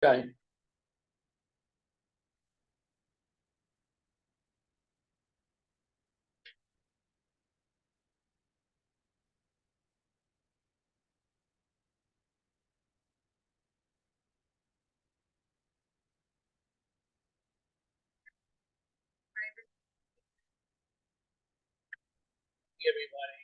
Okay. Everybody.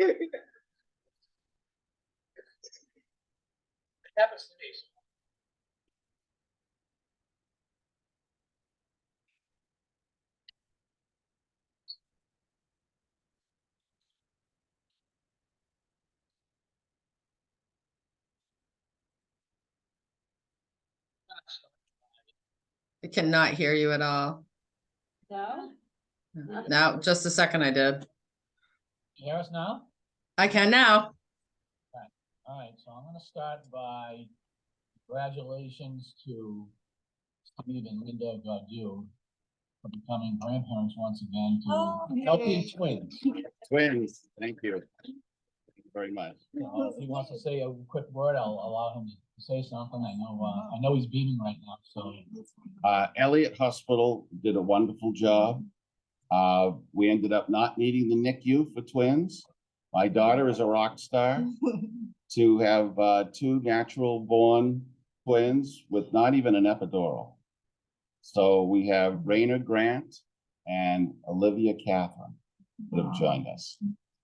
It happens to me. I cannot hear you at all. No? No, just a second I did. You hear us now? I can now. All right, so I'm gonna start by congratulations to Steve and Linda Gaudu for becoming grandparents once again to healthy twins. Twins, thank you. Thank you very much. If he wants to say a quick word, I'll allow him to say something. I know he's beaming right now, so. Elliott Hospital did a wonderful job. We ended up not needing the NICU for twins. My daughter is a rock star to have two natural born twins with not even an epidural. So we have Rainer Grant and Olivia Catherine that have joined us,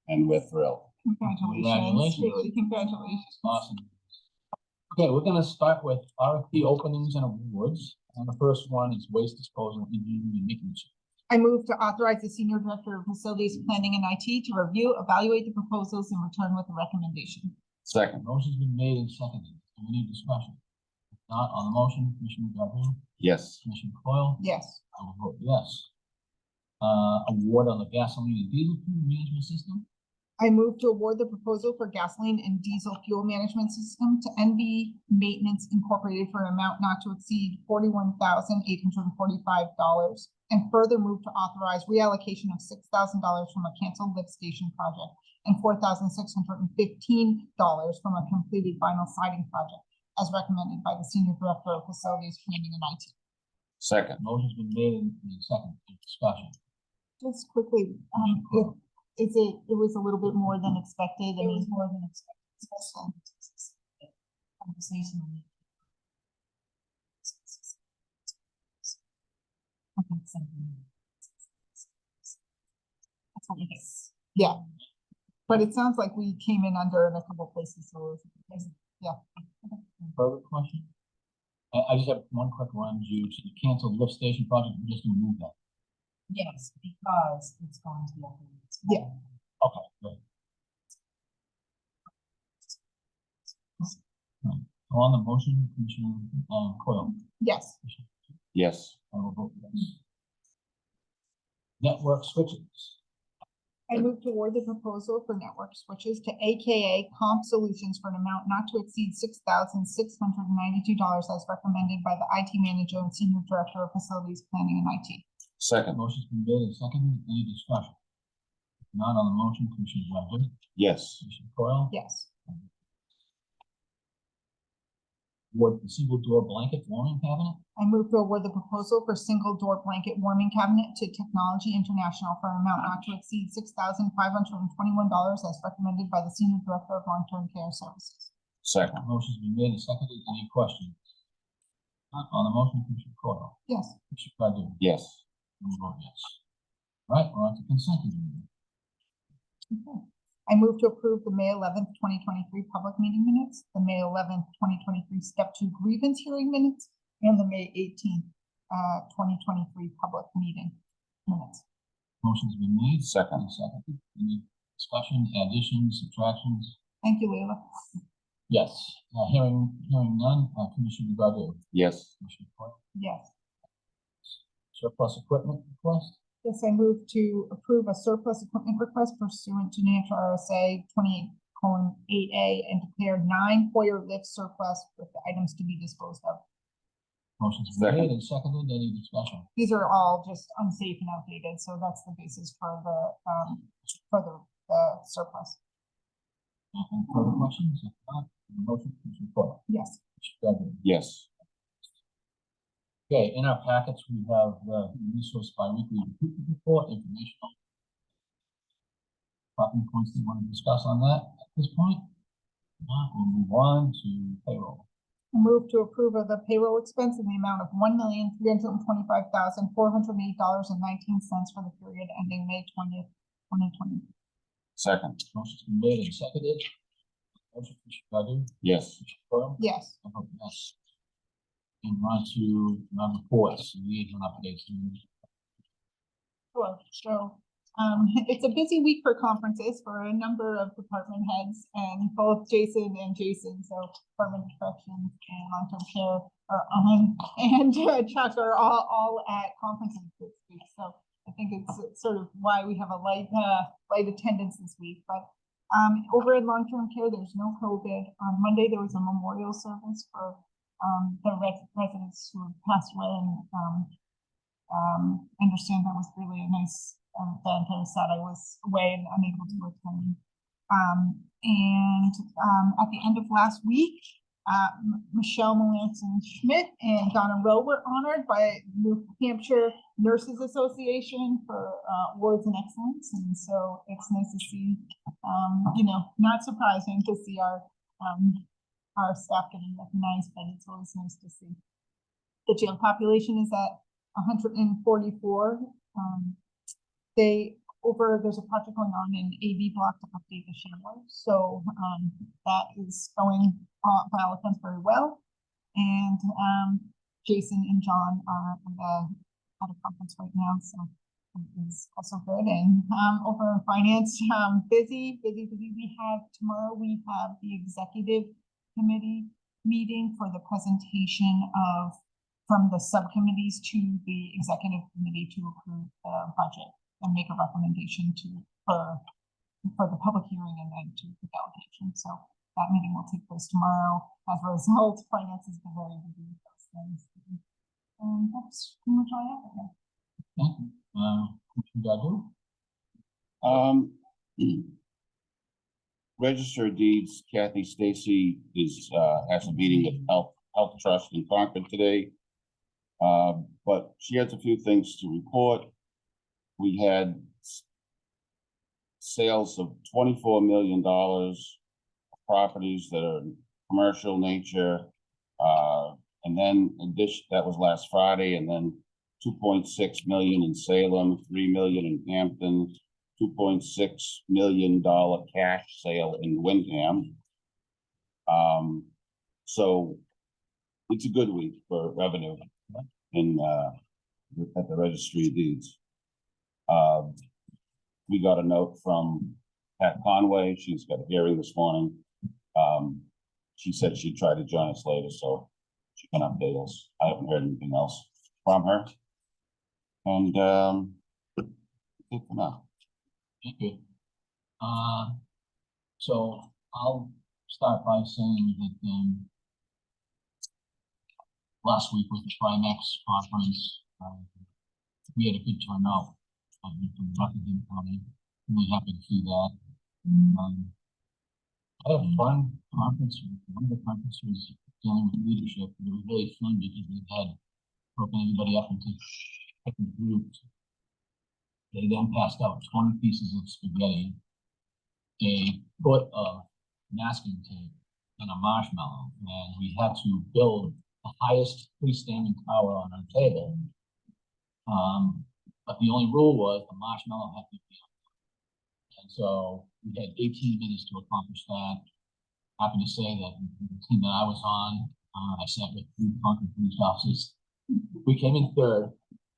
and we're thrilled. Congratulations. Really, congratulations. Awesome. Okay, we're gonna start with RFP openings and awards. And the first one is waste disposal engineering and maintenance. I move to authorize the Senior Director of Facilities Planning and IT to review, evaluate the proposals and return with a recommendation. Second, Motion's been made and seconded. Do we need discussion? If not, on the motion, Commissioner Godu, yes. Commissioner Coyle? Yes. I will vote yes. Award on the gasoline and diesel fuel management system. I move to award the proposal for gasoline and diesel fuel management system to NV Maintenance Incorporated for an amount not to exceed $41,845, and further move to authorize reallocation of $6,000 from a canceled lift station project and $4,615 from a completed vinyl siding project, as recommended by the Senior Director of Facilities Planning and IT. Second, Motion's been made and seconded. Discussion. Just quickly, it was a little bit more than expected. It was more than expected. Conversation. Yeah, but it sounds like we came in under in a couple places, so yeah. Further question? I just have one quick one. You canceled lift station project. We're just gonna move that. Yes, because it's going to be open. Yeah. Okay, good. On the motion, Commissioner Coyle. Yes. yes. I will vote yes. Network switches. I move to award the proposal for network switches to AKA Comp Solutions for an amount not to exceed $6,692 as recommended by the IT manager and Senior Director of Facilities Planning and IT. Second, Motion's been made and seconded. Any discussion? Not on the motion, Commissioner Godu, yes. Commissioner Coyle. Yes. Award the single door blanket warming cabinet. I move to award the proposal for single door blanket warming cabinet to Technology International for an amount not to exceed $6,521 as recommended by the Senior Director of Long-Term Care Services. Second, Motion's been made and seconded. Any questions? Not on the motion, Commissioner Coyle. Yes. Commissioner Godu. yes. I will vote yes. All right, we're on to consent agenda. Okay. I move to approve the May 11th, 2023 public meeting minutes, the May 11th, 2023 step 2 grievance hearing minutes, and the May 18th, 2023 public meeting minutes. Motion's been made. Second. Second. Any discussion, additions, subtractions? Thank you, Leila. Yes, hearing none, Commissioner Godu? Yes. Commissioner Coyle? Yes. Surplus equipment request? Yes, I move to approve a surplus equipment request pursuant to New Hampshire RSA 28:8A and declare 9 Hoyer lift surplus with the items to be disposed of. Motion's been Second. made and seconded. Any discussion? These are all just unsafe and outdated, so that's the basis for the surplus. Any further questions? If not, motion, Commissioner Coyle? Yes. Commissioner Godu? Yes. Okay, in our packets, we have the resource bi-weekly recruitment report, informational. Talking points that you want to discuss on that at this point? We'll move on to payroll. Move to approve of the payroll expense in the amount of $1,325,408.19 for the period ending May 20th, 2020. Second. Motion's been made and seconded. Motion, Commissioner Godu? Yes. Commissioner Coyle? Yes. I vote yes. And on to reports, liaison updates. Sure. So, it's a busy week for conferences for a number of department heads, and both Jason, so Department of Corrections and Long-Term Care are on, and Chuck are all at conferences this week. So I think it's sort of why we have a light attendance this week. But over in Long-Term Care, there's no COVID. On Monday, there was a memorial service for the residents who have passed away, and I understand that was really a nice event. I was sad I was away and unable to attend. At the end of last week, Michelle Melanson Schmidt and Donna Rowe were honored by New Hampshire Nurses Association for awards and excellence, and so it's nice to see, not surprising to see our staff getting recognized, but it's always nice to see. The jail population is at 144. There's a project going on in AV block to update the shambles. So that is going by all accounts very well. And Jason and John are at a conference right now, so it is also good. And over in finance, busy. Tomorrow we have the executive committee meeting for the presentation from the subcommittees to the executive committee to approve the budget and make a recommendation for the public hearing and then to the delegation. So that meeting will take place tomorrow. As a result, finance has been very busy with those things. And that's pretty much all I have right now. Thank you. Commissioner Godu? Register of Deeds, Kathy Stacy has a meeting with Health Trust in Concord today. But she has a few things to report. We had sales of $24 million of properties that are commercial nature. And then that was last Friday, and then 2.6 million in Salem, 3 million in Hampton, $2.6 million cash sale in Wyndham. So it's a good week for revenue at the Registry of Deeds. We got a note from Pat Conway. She's got a hearing this morning. She said she'd try to join us later, so she can update us. I haven't heard anything else from her. And that's it for now. Thank you. So I'll start by saying that last week with the Primex conference, we had a good turnout from Buckingham County. Really happy to see that. I had a fun conference. One of the conferences was dealing with leadership. It was really fun because we had broken everybody up into different groups. They then passed out 20 pieces of spaghetti, a foot of masking tape, and a marshmallow. And we had to build the highest freestanding tower on our table. But the only rule was the marshmallow had to be on. And so we had 18 minutes to accomplish that. Happy to say that the team that I was on I sat with three Concord police officers. We came in third.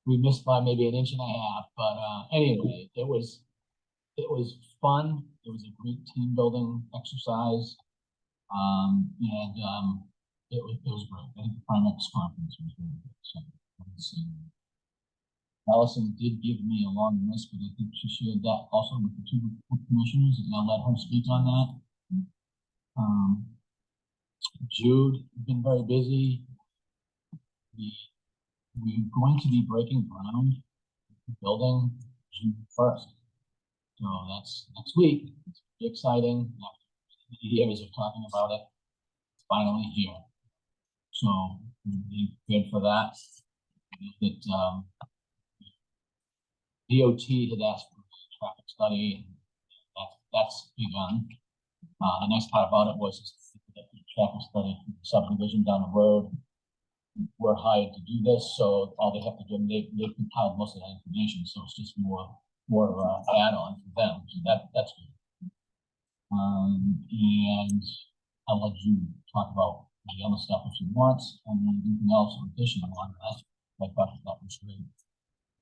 We missed by maybe an inch and a half, but anyway, it was fun. It was a great team building exercise. It was great. I think the Primex conference was really good. So let's see. Allison did give me a long list, but I think she shared that also with the two commissioners, and I'll let her speak on that. Jude has been very busy. We're going to be breaking ground building June 1st. So that's next week. It's pretty exciting. After years of talking about it, it's finally here. So we're being prepared for that. DOT had asked for a traffic study, and that's begun. The nice part about it was the traffic study for the subdivision down the road. We're hired to do this, so all they have to do, they compiled most of that information, so it's just more of an add-on for them. So that's good. And I'll let you talk about the other stuff if you want, and then anything else in addition on that. I thought that was great.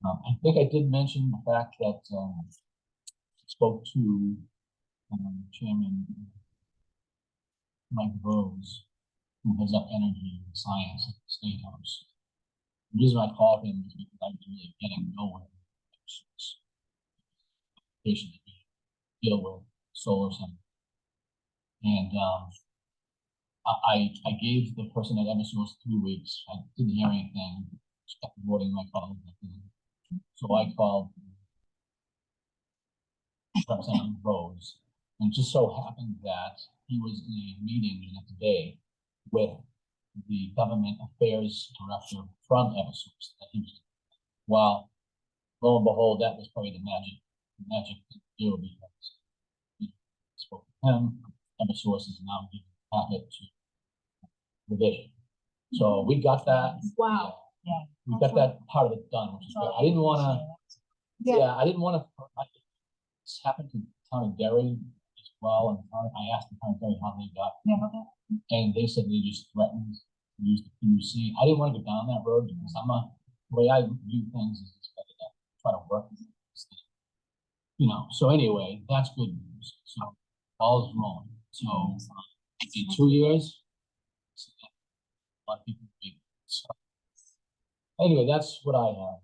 I think I did mention the fact that spoke to Chairman Mike Rose, who heads up energy and science at the State House. The reason I called him is because I was really getting nowhere. Patient to deal with solar center. And I gave the person at Eversource 3 weeks. I didn't hear anything. Just kept avoiding my calls. So I called Representative Rose, and just so happened that he was in a meeting the next day with the government affairs director from Eversource that he was. Well, lo and behold, that was probably the magic thing to do, because we spoke to him. Eversource is now giving the packet to the division. So we got that. Wow. Yeah. We got that part of it done, which is good. I didn't want to. Yeah, I didn't want to. This happened to town of Derry as well, and I asked the town of Derry how they got, and they said they just threatened to use the PUC. I didn't want to go down that road because the way I view things is it's better to try to work with this thing. You know, so anyway, that's good news. So all is rolling. So in 2 years, a lot of people big. So anyway, that's what I have.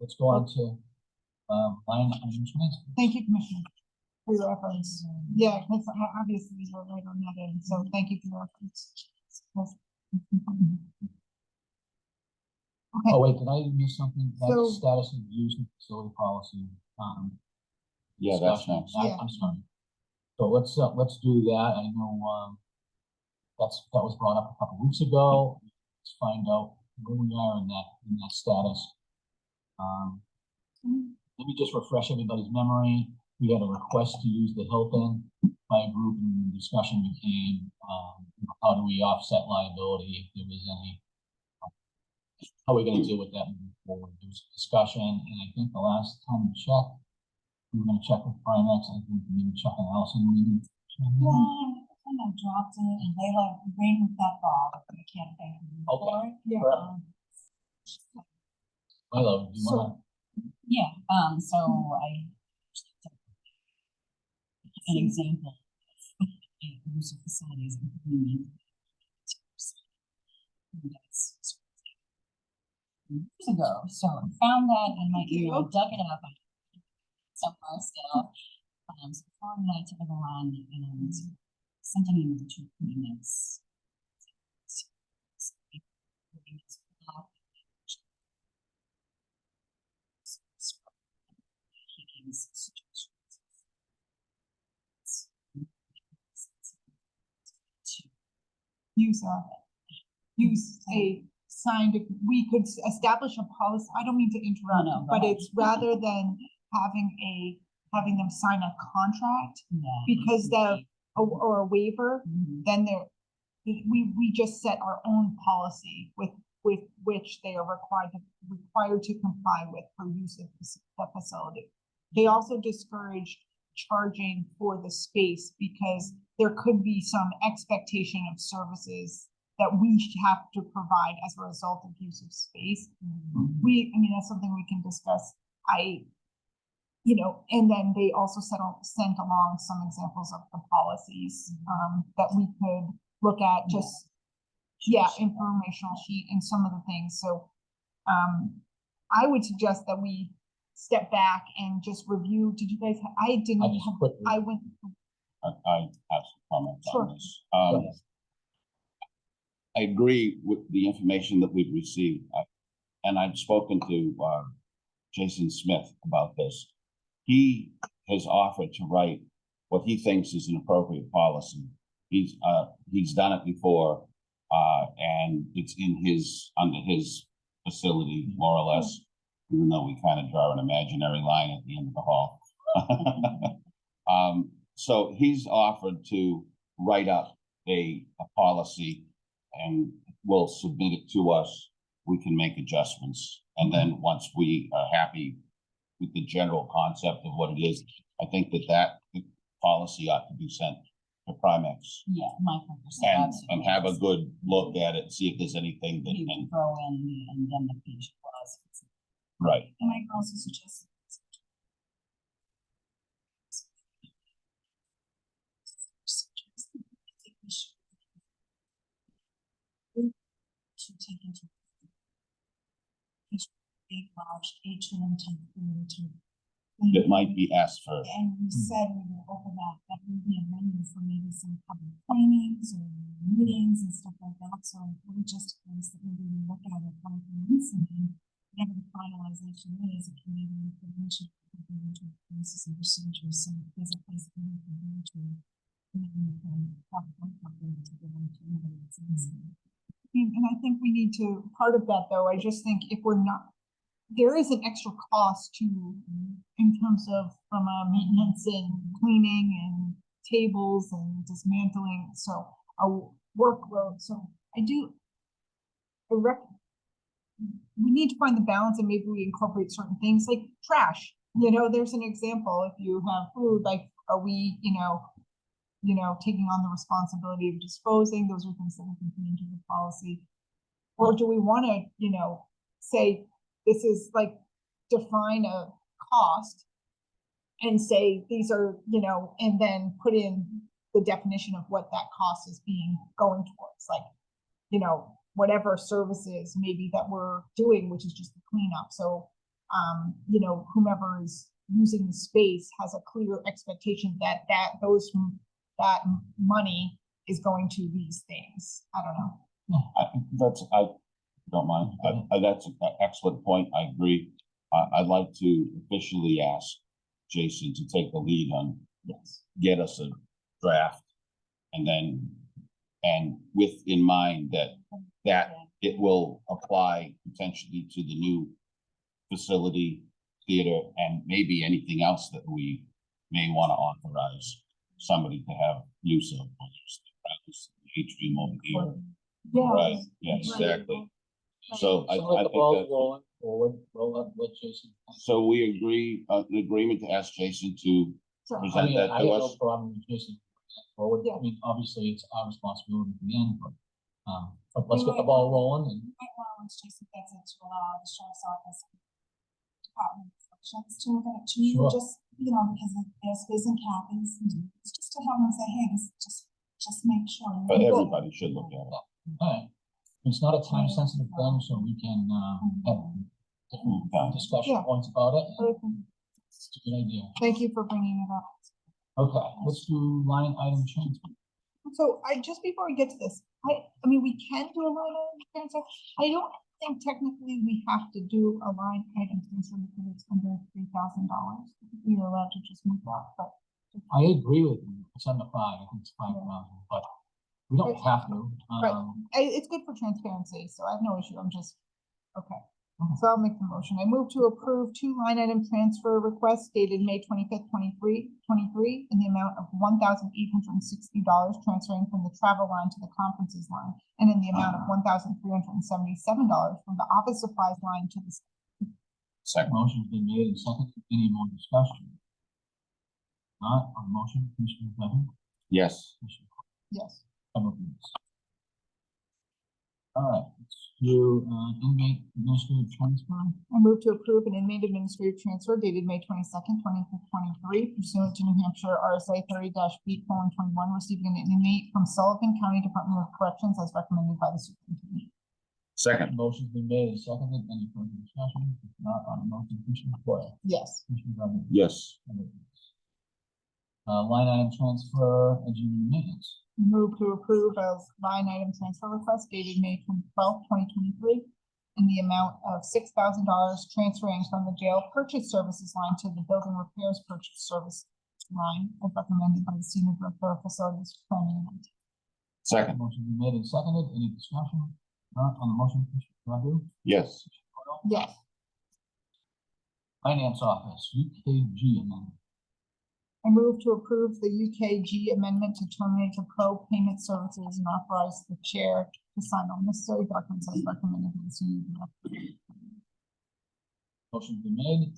Let's go on to line management. Thank you, Commissioner, for your efforts. Yeah, because obviously we were right on that end, so thank you for your efforts. Yes. Okay, Oh, wait, did I miss something? That's So- status of use and facility policy. Yeah, that's discussion. next. Yeah. I'm sorry. So let's do that. I know, that was brought up a couple weeks ago. Let's find out where we are in that status. Let me just refresh everybody's memory. We had a request to use the Hilton by a group, and the discussion became, how do we offset liability if there was any, how are we gonna deal with that moving forward? There was a discussion, and I think the last time we checked, we were gonna check with Primex. I think maybe Chuck and Allison, maybe. And I dropped it and they ran with that ball, but I can't thank them Okay. for it. yeah, Milo, do you wanna? Yeah, so I. An example of use of facilities and community. Years ago, so I found that in my email, dug it up somewhere still. So forwarded that to everyone and sent an email to Primex. He gave me some suggestions. use a signed, we could establish a policy. I don't mean to interrupt, No, go but ahead. it's rather than having them sign a contract Yeah. because or a waiver, Mhm. then we just set our own policy with which they are required to comply with for use of the facility. They also discourage charging for the space because there could be some expectation of services that we have to provide as a result of use of space. I mean, that's something we can discuss. And then they also sent along some examples of the policies, that we could look at, just, informational sheet and some of the things. So, I would suggest that we step back and just review. Did you guys, I just quickly, I went, I have some comments Sure. on this. ahead. I agree with the information that we've received. And I've spoken to Jason Smith about this. He has offered to write what he thinks is an appropriate policy. He's done it before, and it's under his facility, more or less, even though we kind of draw an imaginary line at the end of the hall. So he's offered to write up a policy, and we'll submit it to us. We can make adjustments. And then once we are happy with the general concept of what it is, I think that policy ought to be sent to Primex Yeah, my purpose. and have a good look at it, see if there's anything that You can, can throw in the indemnification clause. right. And I also suggest. To take into. Big, large, atrium type, That might be asked for. and we said we would open that would be a menu for maybe some public trainings or meetings and stuff like that, so we just, that maybe we look at it once and then whatever the finalization is, it can maybe we could mention into policies and procedures, so if there's a place where we can go to. And then we can talk about something to get into and I think we need to, part of that though, I just think if we're not, there is an extra cost to, in terms of from maintenance and cleaning and tables and dismantling, so a workload, so we need to find the balance, and maybe we incorporate certain things like trash. There's an example, if you have food, like, are we, taking on the responsibility of disposing? Those are things that we can put into the policy. Or do we want to, say, this is like, define a cost and say, these are, and then put in the definition of what that cost is going towards, like, whatever services maybe that we're doing, which is just the cleanup. So, whomever is using the space has a clear expectation that that money is going to these things. I don't know. I don't mind. That's an excellent point. I agree. I'd like to officially ask Jason to take the lead on, get us a draft, and with in mind that it will apply potentially to the new facility, theater, and maybe anything else that we may want to authorize somebody to have use of, whether it's the atrium over here. Yeah. Right, yeah, exactly. So I let the think ball that, rolling forward, let Jason. so we agree, an agreement to ask Jason to Sure. I present mean, that I to have no us. problem with Jason forward. Yeah. I mean, obviously, it's our responsibility at the end, but let's get the ball rolling and. You might want, once Jason gets it, to allow the sheriff's office department functions to look at it too, Sure. just, because of there's space and Kathy's, it's just to have them say, hey, this, just make sure. But everybody should look at it. Alright, it's not a time sensitive thing, so we can have different discussion Yeah. points about it. Okay. It's a good idea. Thank you for bringing it up. Okay, let's do line item transfer. So just before we get to this, I mean, we can do a line item transfer. I don't think technically we have to do a line item transfer because it's under $3,000. We're allowed to just move that, but. I agree with you, it's under 5, I think it's 5,000, but we don't Right. have to. Right. It's good for transparency, so I have no issue. I'm just, okay. Mhm. So I'll make the motion. I move to approve 2 line item transfer requests dated May 25th, 23 in the amount of $1,860 transferring from the travel line to the conferences line, and in the amount of $1,377 from the office supplies line to the. Second. Motion's been made and seconded, any more discussion? Not on the motion, Commissioner Godu? Yes. Commissioner Yes. Coyle, please. All right, let's do, inmate administrative transfer. I move to approve an inmate administrative transfer dated May 22nd, 2023 pursuant to New Hampshire RSA 30-B:21, receiving an inmate from Sullivan County Department of Corrections as recommended by the superintendent. Second. Motion's been made and seconded. Any further discussion? If not on the motion, Commissioner Foil. Yes. Commissioner Godu? Yes. Line item transfer, engineering maintenance. Move to approve a line item transfer request dated May 12th, 2023 in the amount of $6,000 transferring from the jail purchase services line to the building repairs purchase service line as recommended by the senior director of facilities planning. and IT. Second. Motion's been made and seconded. Any discussion? Not on the motion, Commissioner Godu? Yes. Foil? Yes. Finance office, UKG amendment. I move to approve the UKG amendment to terminate the pro payment services and authorize the chair to sign all necessary documents as recommended by the senior director. Motion's been made.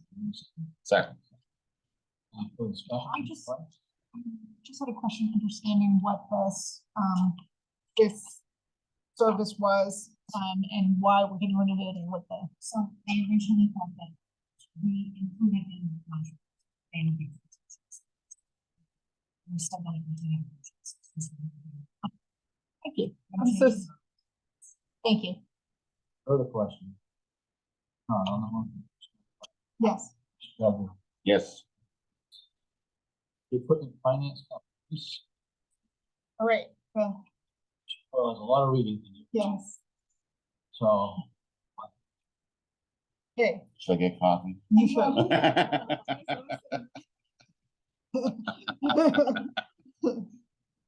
Second. Any further discussion? I just had a question understanding what this service was, and why we're getting rid of it and what the. So they originally thought that we included in the contract. And we're still going to continue. Thank you. Thank you. Further question? Not on the motion. Yes. Godu? Yes. Equipment finance company. All right. Well, Well, there's a lot of reading to do, yes. so. Okay. Should I get coffee? You should.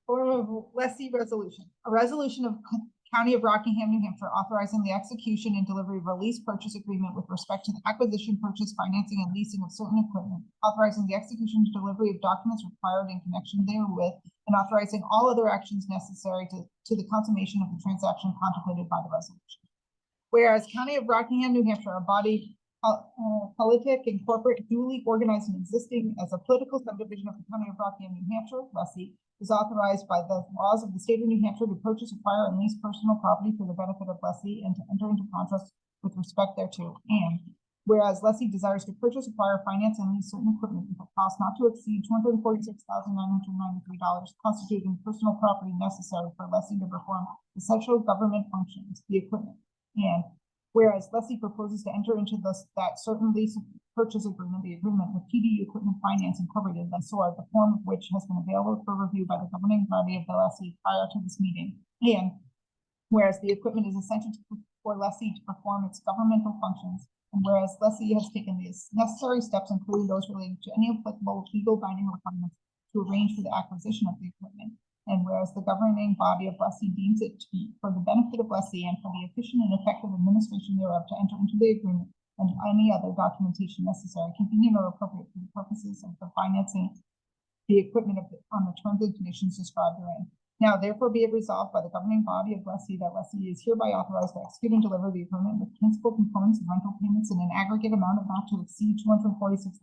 Form of lessee resolution, a resolution of County of Rockingham, New Hampshire, authorizing the execution and delivery of a lease purchase agreement with respect to the acquisition, purchase, financing, and leasing of certain equipment, authorizing the execution and delivery of documents required in connection therewith, and authorizing all other actions necessary to the consummation of the transaction contemplated by the resolution. Whereas County of Rockingham, New Hampshire, a body politic and corporate duly organized and existing as a political subdivision of the County of Rockingham, New Hampshire, lessee, is authorized by the laws of the state of New Hampshire to purchase, acquire, and lease personal property for the benefit of lessee and to enter into contracts with respect thereto. And whereas lessee desires to purchase, acquire, finance, and lease certain equipment with a cost not to exceed $246,993, constituting personal property necessary for lessee to perform essential government functions, the equipment. And whereas lessee proposes to enter into that certain lease purchase agreement, the agreement with TD Equipment Finance Incorporated, lessor, the form of which has been available for review by the governing body of the lessee prior to this meeting. And whereas the equipment is essential for lessee to perform its governmental functions, and whereas lessee has taken these necessary steps, including those related to any applicable legal binding requirements to arrange for the acquisition of the equipment. And whereas the governing body of lessee deems it to be for the benefit of lessee and for the efficient and effective administration thereof to enter into the agreement and any other documentation necessary, convenient or appropriate for the purposes of the financing the equipment on the terms and conditions described therein. Now therefore be it resolved by the governing body of lessee that lessee is hereby authorized to execute and deliver the agreement with principal components and rental payments in an aggregate amount of not to exceed $246,993.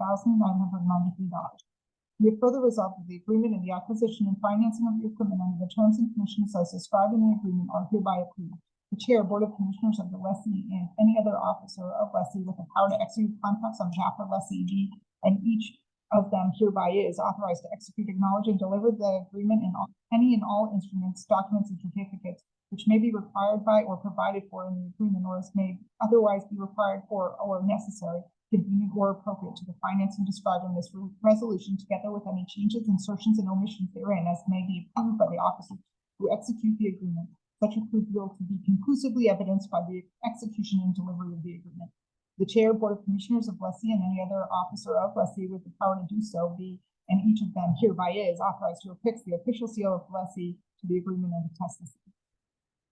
We have further resolved that the agreement and the acquisition and financing of the equipment under the terms and conditions as described in the agreement are hereby approved. The chair, board of commissioners of the lessee, and any other officer of lessee with the power to execute contracts on behalf of lessee be, and each of them hereby is authorized to execute, acknowledge, and deliver the agreement in any and all instruments, documents, and certificates which may be required by or provided for in the agreement, or as may otherwise be required for or necessary, convenient or appropriate to the financing described in this resolution, together with any changes, insertions, and omissions therein as may be approved by the officers who execute the agreement. Such approval to be conclusively evidenced by the execution and delivery of the agreement. The chair, board of commissioners of lessee, and any other officer of lessee with the power to do so be, and each of them hereby is authorized to affix the official seal of lessee to the agreement and attest the same.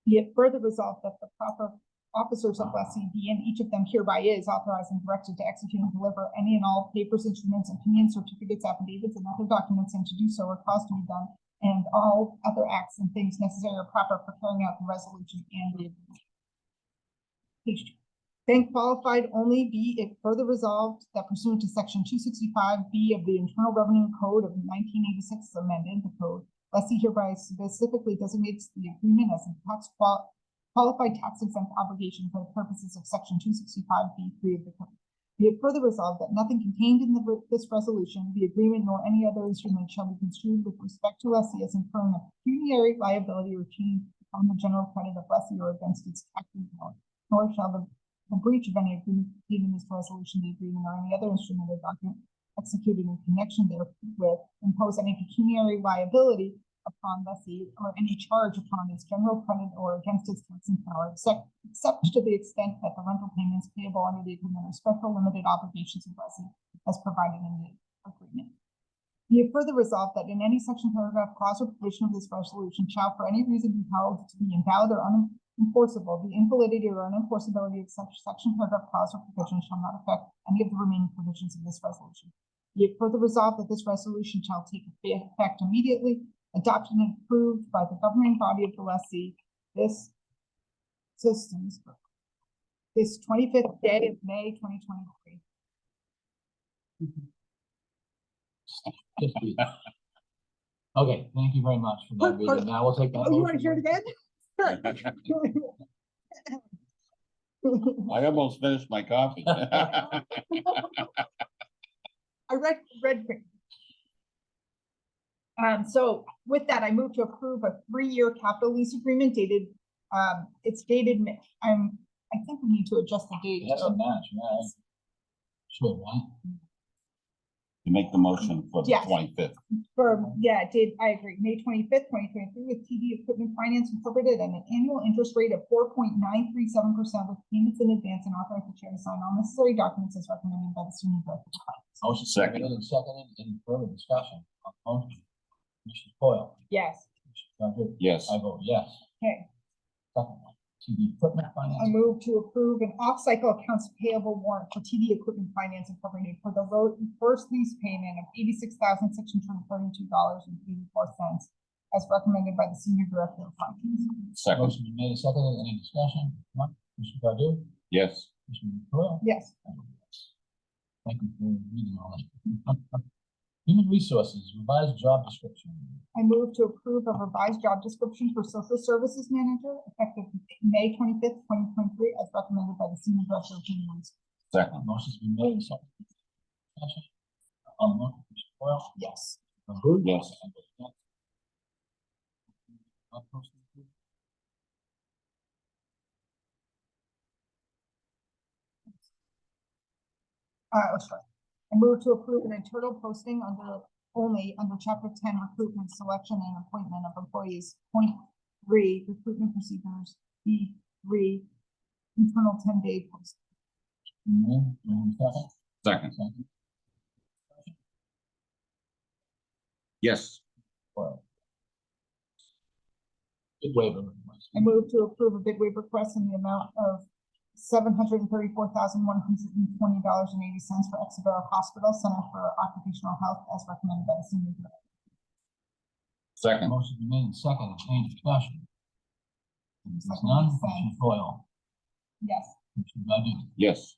Be it further resolved that the proper officers of lessee be, and each of them hereby is authorized and directed to execute and deliver any and all papers, instruments, opinions, certificates, affidavits, and other documents, and to do so or cause to be done, and all other acts and things necessary or proper for carrying out the resolution and the agreement. Page 2. then qualified only, be it further resolved that pursuant to section 265B of the Internal Revenue Code of 1986 amended the code, lessee hereby specifically designates the agreement as a qualified tax exempt obligation for the purposes of section 265B3 of the code. Be it further resolved that nothing contained in this resolution, the agreement, nor any other instrument shall be construed with respect to lessee as incurring a pecuniary liability or change on the general credit of lessee or against its taxing power, nor shall the breach of any agreement contained in this resolution, the agreement, or any other instrument or document executed in connection therewith impose any pecuniary liability upon lessee or any charge upon its general credit or against its taxing power, except to the extent that the rental payments payable under the agreement are special limited obligations of lessee as provided in the agreement. Be it further resolved that in any section, paragraph, clause, or provision of this resolution shall for any reason be held to be invalid or unenforceable, the invalidity or unenforceability of such section, paragraph, clause, or provision shall not affect any of the remaining provisions of this resolution. Be it further resolved that this resolution shall take effect immediately, adopted and approved by the governing body of the lessee, this 25th day of May 2023. Okay, thank you very much for that reading. Now we'll take that. Oh, you want to hear it again? I almost finished my coffee. I read quick. So with that, I move to approve a 3-year capital lease agreement dated, it's dated, I think we need to adjust the date. It has to match, right? Sure, right? You make the motion for the Yes. 25th. I agree, May 25th, 2023 with TD Equipment Finance Incorporated and an annual interest rate of 4.937% with payments in advance, and authorize the chair to sign all necessary documents as recommended by the senior director. Motion Second. made and seconded. Any further discussion on the motion? Commissioner Coyle? Yes, Commissioner Godu? Yes. I vote yes. okay. Second one, TD Equipment I Finance. move to approve an off-cycle accounts payable warrant for TD Equipment Finance Incorporated for the first lease payment of $86,632.84 as recommended by the Senior Director of Finance. Second. Motion been made and seconded. Any discussion? None? Commissioner Godu? Yes. Commissioner Coyle? Yes, I vote yes. Thank you for reading all that. Human Resources, revised job description. I move to approve a revised job description for Social Services Manager effective May 25th, 2023, as recommended by the Senior Director of Human Resources. Second. Motion's been made and seconded. Discussion? On the motion, Commissioner Coyle? Yes. Godu? Yes. I vote yes. Not posted, please. Sorry. I move to approve an internal posting under chapter 10 recruitment, selection and appointment of employees. Point 3, recruitment procedures, B3, internal 10-day post. Second? Second. Second. Yes. Coyle. Bid waiver request. I move to approve a bid waiver request in the amount of $734,120.80 for Exabella Hospital Center for Occupational Health as recommended by the Senior Director. Second. Motion been made and seconded. Any discussion? If there's none, Commissioner Coyle? Yes. Commissioner Godu? Yes.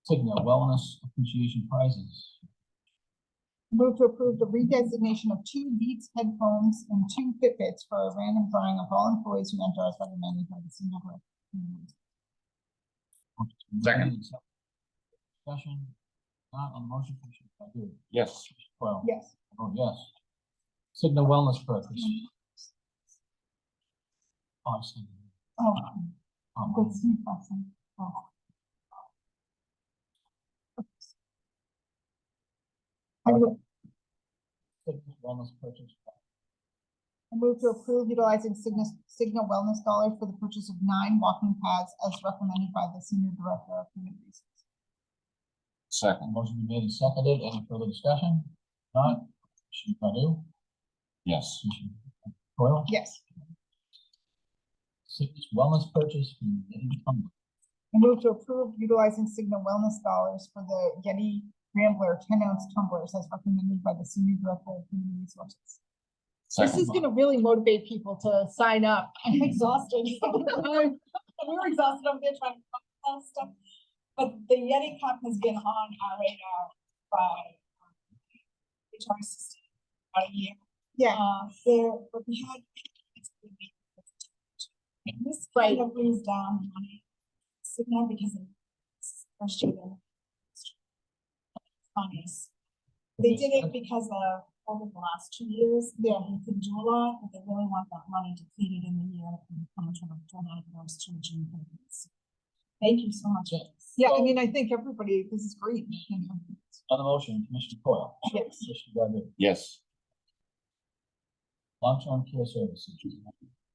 Cigna Wellness Appreciation Prizes. Move to approve the redesignation of 2 Beats headphones and 2 Fitbits for a random drawing of all employees who enter as recommended by the Senior Director. Second. Discussion? Not on the motion, Commissioner Godu? Yes. Commissioner Coyle? Yes. Oh, yes. Cigna Wellness Purpose. Oh, I see. Oh, Oh, good Steve Watson. Oh. I Cigna Wellness Purchase. move to approve utilizing Cigna Wellness dollars for the purchase of 9 walking pads as recommended by the Senior Director of Human Resources. Second. Motion been made and seconded. Any further discussion? Not. Commissioner Godu? Yes. Commissioner Coyle? Yes. Cigna's Wellness Purchase from Yeti Tumbler. I move to approve utilizing Cigna Wellness dollars for the Yeti Rambler 10-ounce tumblers as recommended by the Senior Director of Human Resources. This Second. is gonna really motivate people to sign up. I'm exhausted. we were exhausted over there trying to come up with all this stuff. But the Yeti Cup has been on our radar by HR assistant about a year. Yeah. But we had. And this kind of brings down money significantly because of first year. Funnies. They did it because of over the last 2 years, they couldn't do a lot, but they really want that money depleted in the year and come to the dramatic goes to June 30th. Thank you so much. Yeah, I mean, I think everybody, this is great. On the motion, Commissioner Coyle? Yes. Commissioner Godu? Yes, Long-term care services,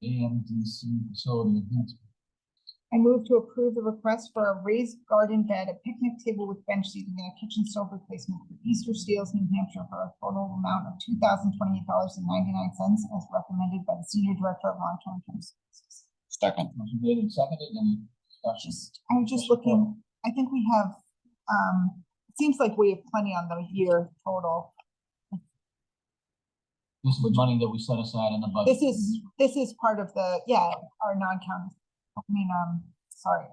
AMDC facility enhancement. I move to approve the request for a raised garden bed, a picnic table with bench seating, and a kitchen stove replacement for Easter Steels, New Hampshire, for a total amount of $2,028.99 as recommended by the Senior Director of Long-Term Care Services. second, Motion made and seconded, any discussion? I was just looking, I think we have, it seems like we have plenty on the year total. This is money that we set aside in the budget. This is part of the, yeah, our non-county, sorry,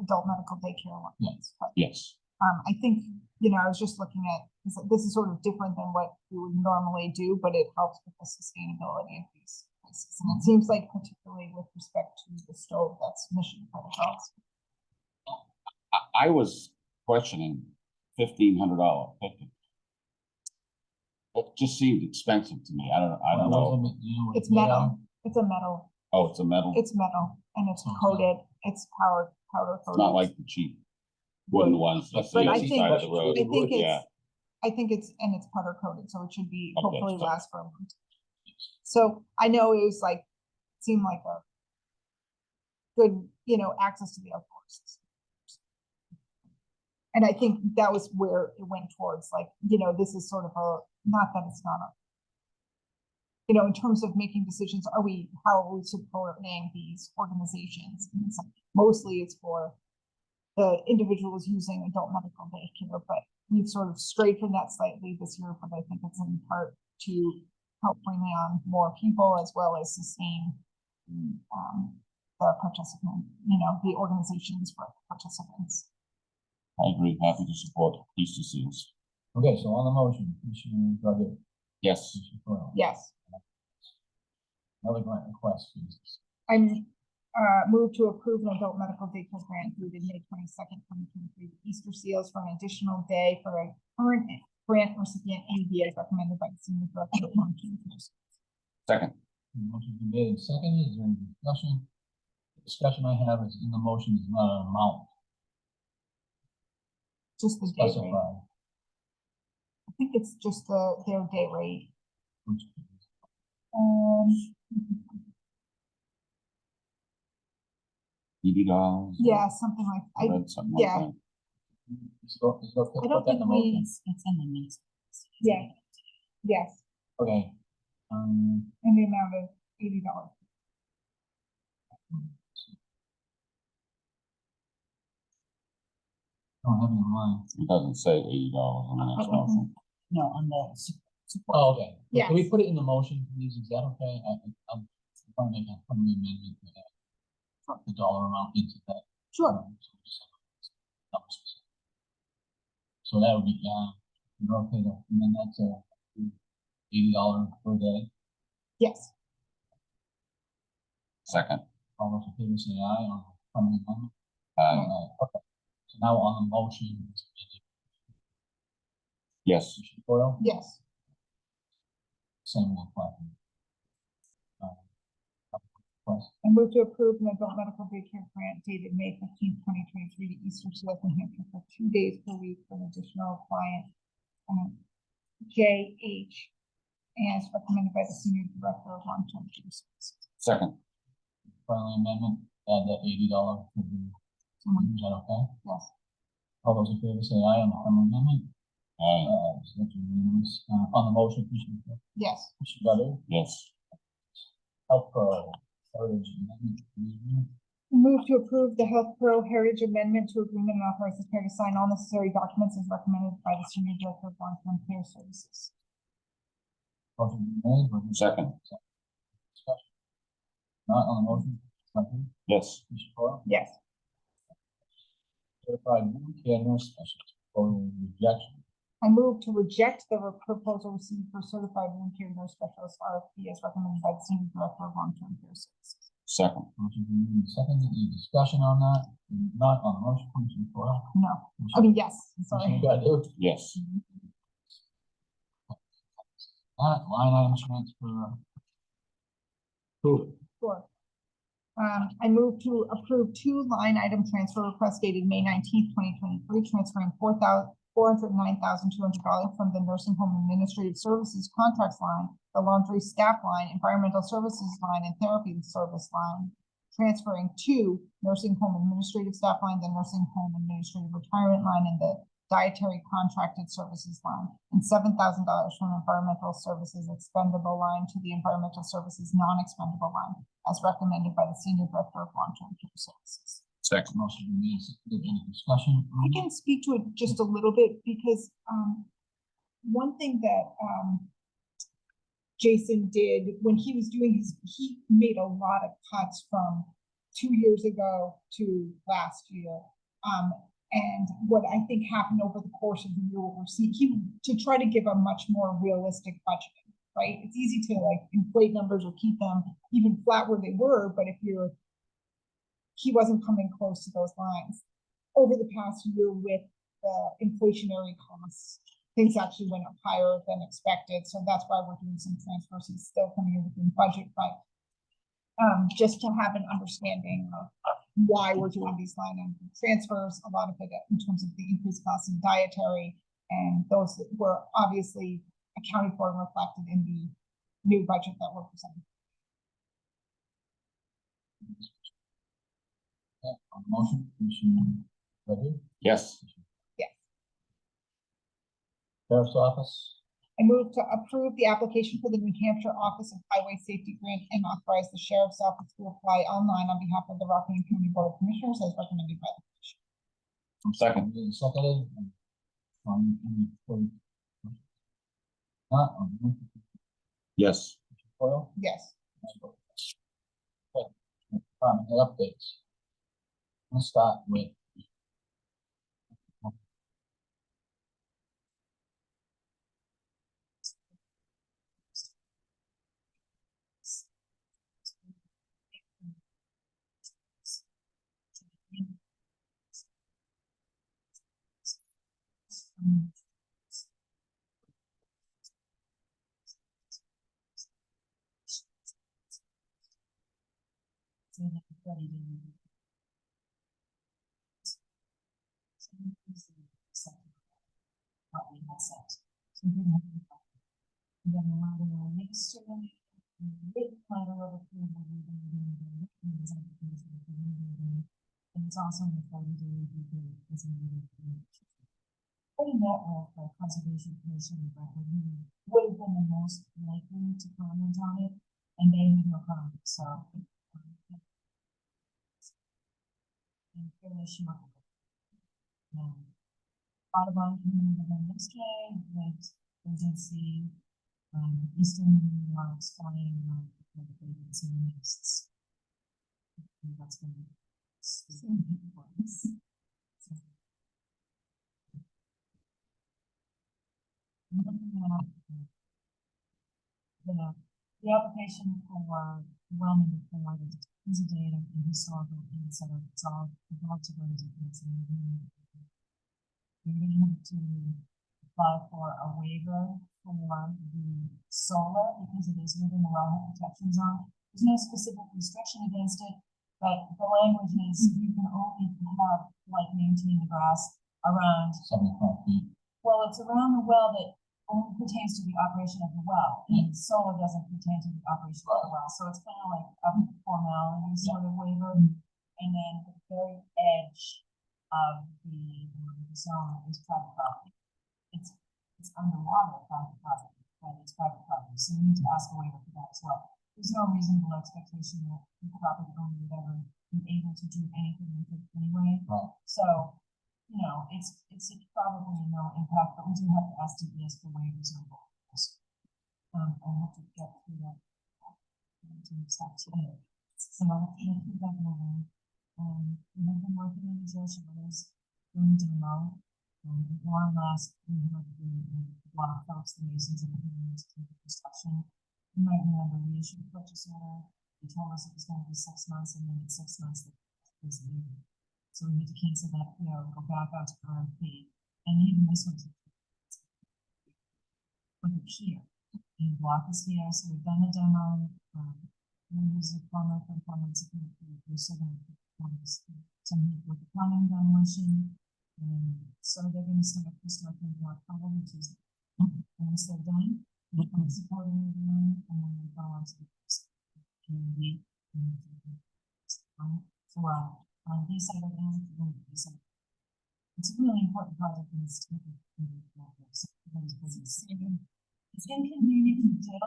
adult medical daycare one. Yes. But, yes, I think, I was just looking at, this is sort of different than what we would normally do, but it helps with the sustainability of these places. And it seems like particularly with respect to the stove, that's mission critical. I was questioning $1,500 picnic. It just seemed expensive to me, I don't know, It's metal, it's a metal, oh, it's a metal, it's it's metal, and it's coated, it's powder coated. not like the cheap wooden ones you see But on I the think- side of the road, I think yeah, and it's powder coated, so it should be, Okay, hopefully so- last for a month. So I know it was like, seemed like a good, access to the outdoors. And I think that was where it went towards, like, this is sort of not that it's not in terms of making decisions, how are we supporting these organizations? And it's mostly it's for the individuals using adult medical daycare, but we've sort of strayed from that slightly this year, but I think it's in part to help bring on more people as well as sustain the participant, the organizations for participants. I agree, happy to support Easter seals, Okay, so on the motion, Commissioner Godu? yes, Commissioner Coyle? Yes, Another grant request, please. I'm move to approve an adult medical daycare grant dated May 22nd, 2023, Easter Seals for an additional day for a current grant recipient AD as recommended by the Senior Director of Long-Term Care. second, Motion's been made and seconded, is there any discussion? The discussion I have is in the motion is not an amount Just the day rate. specified. I think it's just their day rate. Which $80. Yeah, something like, I read something like yeah. that. So, I don't think we, It's in the next. Yeah. yes, Okay. in the amount of $80. Don't have it in mind. It doesn't say $80 on the next motion. No, on the support. Oh, okay. Can we Yes. put it in the motion, please? Is that okay? I'm trying to make a friendly amendment to that. Drop the dollar amount into that. Sure. So that would be, you're okay to, and then that's $80 per day. Yes, Second, All those in favor say aye on the friendly amendment. Okay. So now on the motion. yes, Commissioner Coyle? yes, Same with Platinum. Request. I move to approve an adult medical daycare grant dated May 15th, 2023 to Easter Seals, New Hampshire for 2 days per week for an additional client, JH, as recommended by the Senior Director of Long-Term Care Services. second, Friendly amendment, add that $80. Is that okay? Yes, All those in favor say aye on the friendly amendment. aye, So that's unanimous. On the motion, Commissioner yes, Godu? yes, Health Pro, Heritage Amendment. I move to approve the Health Pro Heritage Amendment to Agreement and authorize the chair to sign all necessary documents as recommended by the Senior Director of Long-Term Care Services. Motion been made. Second. Discussion. Not on the motion. Second, Yes. Mr. Coyle? Yes. Certified wound care nurse specialist, proposal rejection. I move to reject the proposal received for certified wound care nurse specialist RFP as recommended by the Senior Director of Long-Term Care Services. Second. Motion been made and seconded. Any discussion on that? Not on the motion, Commissioner Coyle? No, I mean, yes, sorry. Commissioner Godu? Yes. Line item transfer. Approve it. Sure. I move to approve two line item transfer requests dated May 19th, 2023, transferring $409,200 from the nursing home administrative services contracts line, the laundry staff line, environmental services line, and therapy service line, transferring to nursing home administrative staff line, the nursing home administrative retirement line, and the dietary contracted services line, and $7,000 from environmental services expendable line to the environmental services non-expendable line, as recommended by the Senior Director of Long-Term Care Services. Second. Motion been made and seconded. Any discussion? I can speak to it just a little bit because, one thing that, Jason did when he was doing he made a lot of cuts from 2 years ago to last year. And what I think happened over the course of the year, what we're seeing, to try to give a much more realistic budget, right? It's easy to like inflate numbers or keep them even flat where they were, but he wasn't coming close to those lines. Over the past year with the inflationary costs, things actually went up higher than expected. So that's why we're doing some transfers. He's still coming in within budget, but just to have an understanding of why we're doing these line item transfers, a lot of it in terms of the increased costs in dietary, and those that were obviously accounted for and reflected in the new budget that we're presenting. On the motion, Commissioner Godu? Yes. Yes. Sheriff's Office. I move to approve the application for the New Hampshire Office of Highway Safety Grant and authorize the Sheriff's Office to apply online on behalf of the Rockingham County Board of Commissioners as recommended by the Commission. Second. Made and seconded. Any further- Not on the motion, Yes. Commissioner Coyle? Yes. Okay. Department head updates. Let's start with. And it's also in the 40-day review as a Putting that with the Conservation Commission, but who would have been the most likely to comment on it, and they made no comment, so. And fairly short. Audubon came in again yesterday with agency, Eastern New York's flying, the agency lists. And that's been some importance. The application for wellness for is a data and historical insight. It's all about to go into this. You're going to have to apply for a waiver for the solar because it is within the wellhead protection zone. There's no specific restriction against it, but the language is you can only have like maintain the grass around 75 feet. well, it's around the well that only pertains to the operation of the well, and solar doesn't pertain to the operation of the well, so it's kind of like a formality sort of waiver. And then the very edge of the zone is private property. It's underwater private property, but it's private property, so we need to ask a waiver for that as well. There's no reasonable expectation that the property owner would ever be able to do anything with it anyway. Right. So, you know, it's probably no impact, but we do have to ask DES for waivers on both. I have to get through that. Today. So, thank you, Governor. We have been working on these issues, doing demo. One last, we have the block off the masons and the construction. You might remember we issued a purchase order. They told us it was gonna be 6 months, and then it's 6 months. So we need to cancel that, go back out to RFP, and even this one's. Put it here, and block is here, so we've done the demo, we use a plumber for plumbing, we're still gonna put plumbers to meet with the plumbing demolition. And so they're gonna start constructing block probably Tuesday. And once they're done, we can support them, and then we go on to the community. For these side of them, it's a really important project in this community. It's inconvenient to deal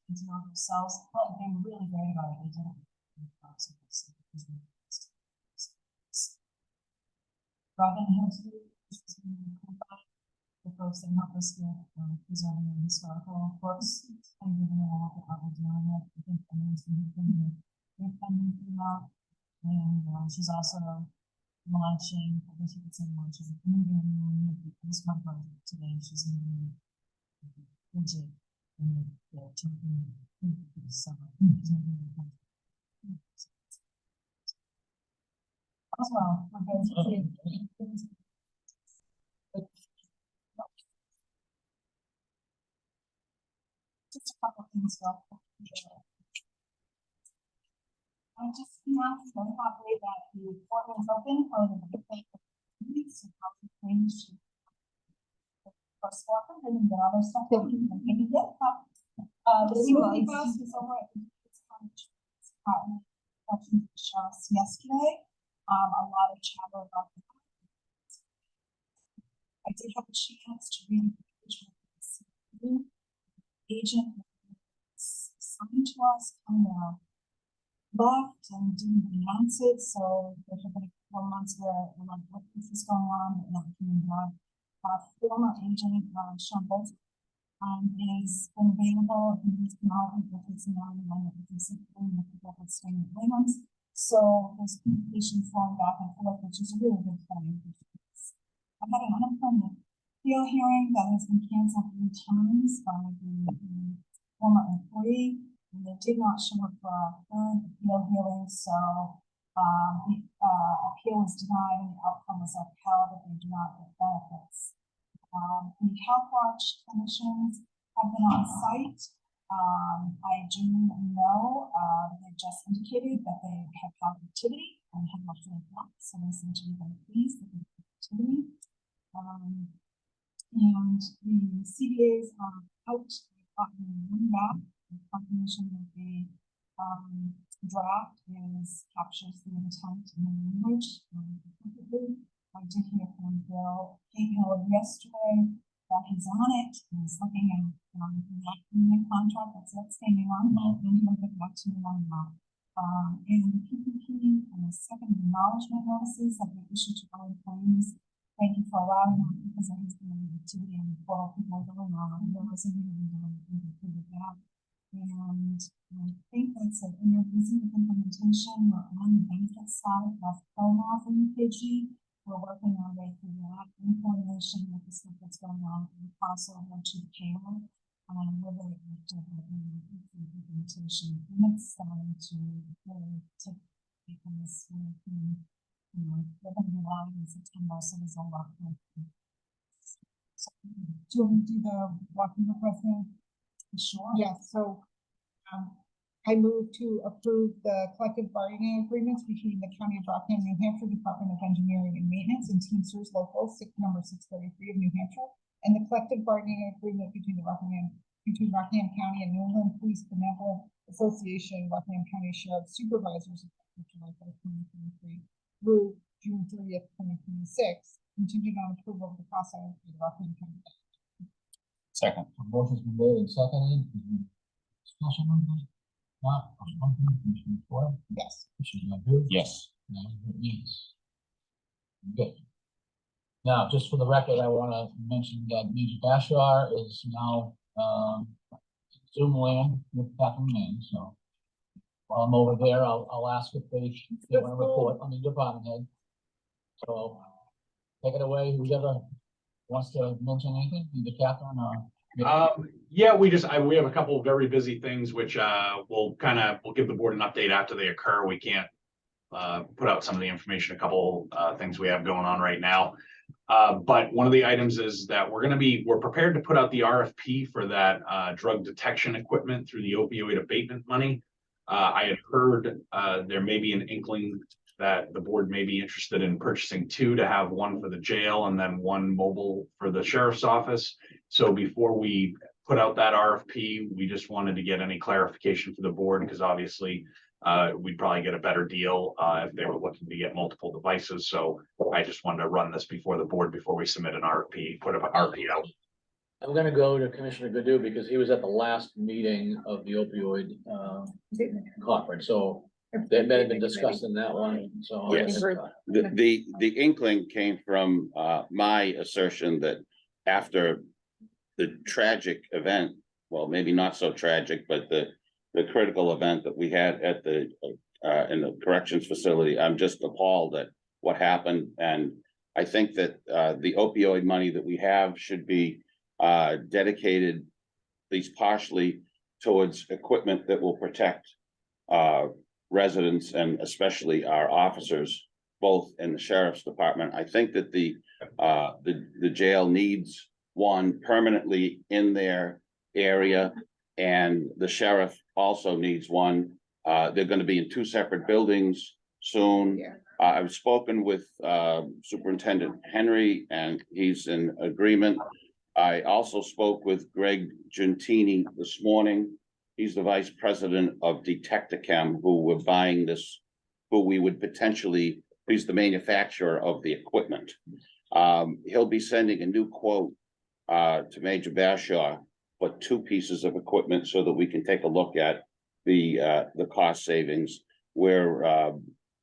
with themselves, but they were really great about it. They did it. Robin had to do the folks that help us with preserving the historical books and giving them a look at what we're doing with. I think they're funding for that. And she's also launching, I guess you could say launching, this one project today. She's moving rigid and they're talking this summer. As well, we're going to see. Just a couple things. I just announced very happily that the portal is open for the weeks and how to change. First walker and the other stuff that we can get. The smoothie bus is over at the department. Show us yesterday. A lot of chatter about the I did have a chance to read the agent assigned to us kind of left and didn't announce it, so there's been a couple months where a lot of what is going on, and we can have our former agent, Sean Bolt, is unavailable, and he's now replacing on the one that we can see in the people with staying at Williams. So there's communication flowing back and forth, which is a really good thing. I had an unemployment appeal hearing that has been canceled 3 times by the former employee, and they did not show up for our third appeal hearing, so the appeal was denied and the outcome was upheld, but they do not get benefits. The Health Watch clinicians have been on site. I do know they just indicated that they have had activity and have not been blocked, so they seem to be very pleased with the activity. And the CBAs are out, one back, the confirmation that the draft captures the intent and the language perfectly. I did hear from Bill Cahill yesterday that he's on it, he's looking at the contract that's outstanding on, and he'll get back to me on that. And the PPP and the second acknowledgement notices that we issued to our employees. Thank you for allowing that, because there has been an activity on the portal, people are going on, there wasn't even that. And I think that's it. And you're busy with implementation. We're on the benefit side of ProMath and UKG. We're working our way through that in coordination with the stuff that's going on in the crossover to the payroll. We're very active in implementation. And it's starting to really take because we're going to be live in September, so there's a lot of so, do you want to do the walking request now? Sure. Yeah, so, I move to approve the collective bargaining agreements between the County of Rockingham, New Hampshire Department of Engineering and Maintenance and Teamsters Local number 633 of New Hampshire, and the collective bargaining agreement between Rockingham County and New England Police Benevolent Association, Rockingham County Sheriff Supervisors, July 2023 through June 30th, 2026, contingent on approval of the process of the Rockingham County. Second. Motion's been made and seconded. Discussion on that? Not, Commissioner Foil? Yes. Commissioner Godu? Yes. Yes. Good. Now, just for the record, I want to mention that Major Bashar is now Zoom land with Catherine Mann, so while I'm over there, I'll ask if they want to report on the department head. So take it away, whoever wants to mention anything, either Catherine or. Yeah, we have a couple of very busy things, which, we'll give the board an update after they occur. We can't put out some of the information, a couple, things we have going on right now. But one of the items is that we're prepared to put out the RFP for that, drug detection equipment through the opioid abatement money. I had heard, there may be an inkling that the board may be interested in purchasing two, to have one for the jail and then one mobile for the sheriff's office. So before we put out that RFP, we just wanted to get any clarification for the board, because obviously we'd probably get a better deal if they were looking to get multiple devices. So I just wanted to run this before the board before we submit an RFP, put an RFP out. I'm gonna go to Commissioner Godu because he was at the last meeting of the opioid conference, so they may have been discussing that one, so. Yes. The inkling came from my assertion that after the tragic event, well, maybe not so tragic, but the critical event that we had at the in the corrections facility, I'm just appalled at what happened. And I think that the opioid money that we have should be dedicated, at least partially, towards equipment that will protect residents and especially our officers, both in the sheriff's department. I think that the jail needs one permanently in their area, and the sheriff also needs one. They're going to be in two separate buildings soon. Yeah. I've spoken with Superintendent Henry, and he's in agreement. I also spoke with Greg Gentini this morning. He's the vice president of Detectichem, who we're buying this, who we would potentially, he's the manufacturer of the equipment. He'll be sending a new quote to Major Bashaw for two pieces of equipment so that we can take a look at the cost savings. We're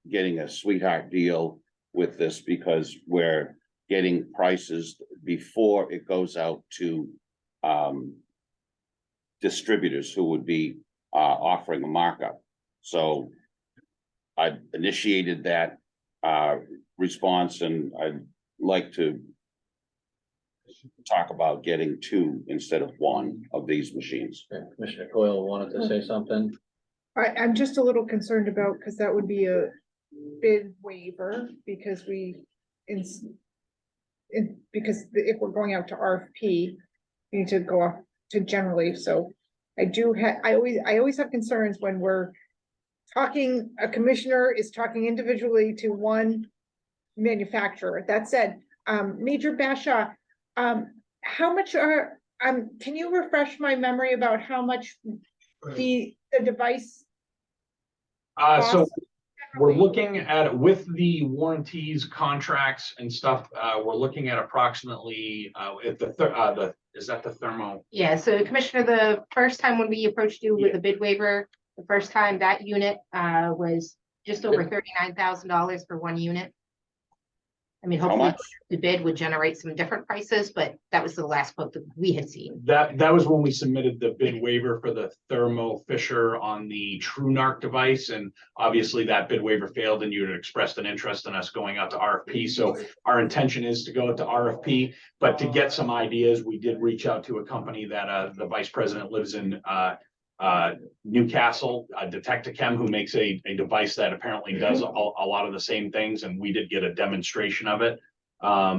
getting a sweetheart deal with this because we're getting prices before it goes out to distributors who would be offering a markup. So I initiated that response, and I'd like to talk about getting two instead of one of these machines. Okay, Commissioner Coyle wanted to say something. I'm just a little concerned about, because that would be a bid waiver, because because if we're going out to RFP, we need to go off to generally, so I always have concerns when we're talking, a commissioner is talking individually to one manufacturer. That said, Major Bashaw, how much can you refresh my memory about how much the device? So costs we're generally? looking at, with the warranties, contracts and stuff, we're looking at approximately, is that the thermo? Yeah, so Commissioner, the first time when we approached you with a bid waiver, the first time that unit was just over $39,000 for one unit. I mean, How hopefully much? the bid would generate some different prices, but that was the last quote that we had seen. That was when we submitted the bid waiver for the Thermo Fisher on the TrueNarc device, and obviously that bid waiver failed, and you had expressed an interest in us going out to RFP. So our intention is to go out to RFP, but to get some ideas, we did reach out to a company that the vice president lives in Newcastle, Detectichem, who makes a device that apparently does a lot of the same things, and we did get a demonstration of it.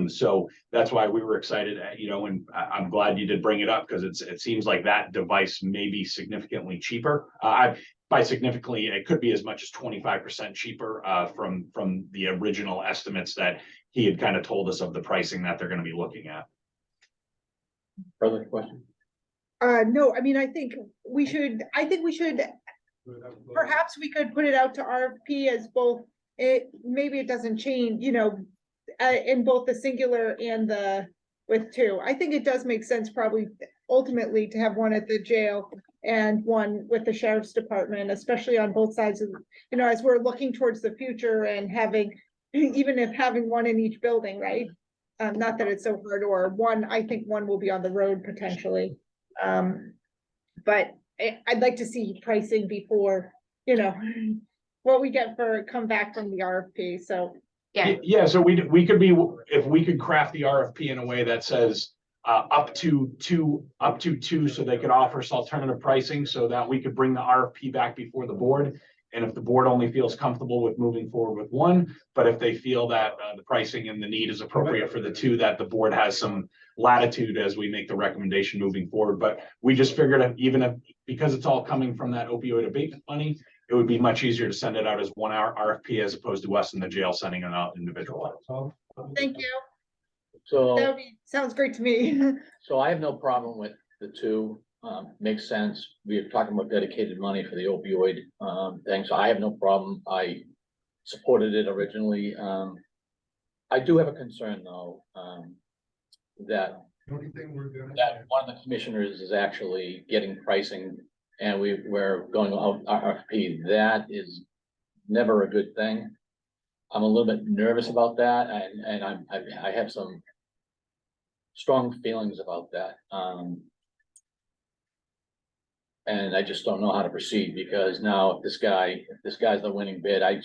So that's why we were excited, and I'm glad you did bring it up, because it seems like that device may be significantly cheaper. By significantly, it could be as much as 25% cheaper from the original estimates that he had kind of told us of the pricing that they're going to be looking at. Further question? No, I mean, I think we should, perhaps we could put it out to RFP as both, maybe it doesn't change, in both the singular and with two. I think it does make sense probably ultimately to have one at the jail and one with the sheriff's department, especially on both sides of, as we're looking towards the future and even if having one in each building, right? Not that it's so hard, or one, I think one will be on the road potentially. But I'd like to see pricing before, you know, what we get for, come back from the RFP, so. Yeah, Yeah, so we could be, if we could craft the RFP in a way that says up to two, so they could offer us alternative pricing so that we could bring the RFP back before the board. And if the board only feels comfortable with moving forward with one, but if they feel that the pricing and the need is appropriate for the two, that the board has some latitude as we make the recommendation moving forward. But we just figured that even if, because it's all coming from that opioid abatement money, it would be much easier to send it out as one RFP as opposed to us in the jail sending it out individual. Thank you. So, Sounds great to me. so I have no problem with the two, makes sense. We are talking about dedicated money for the opioid, thing, so I have no problem. I supported it originally. I do have a concern though, that one of the commissioners is actually getting pricing and we're going out RFP. That is never a good thing. I'm a little bit nervous about that and I have some strong feelings about that. And I just don't know how to proceed because now if this guy's the winning bid, I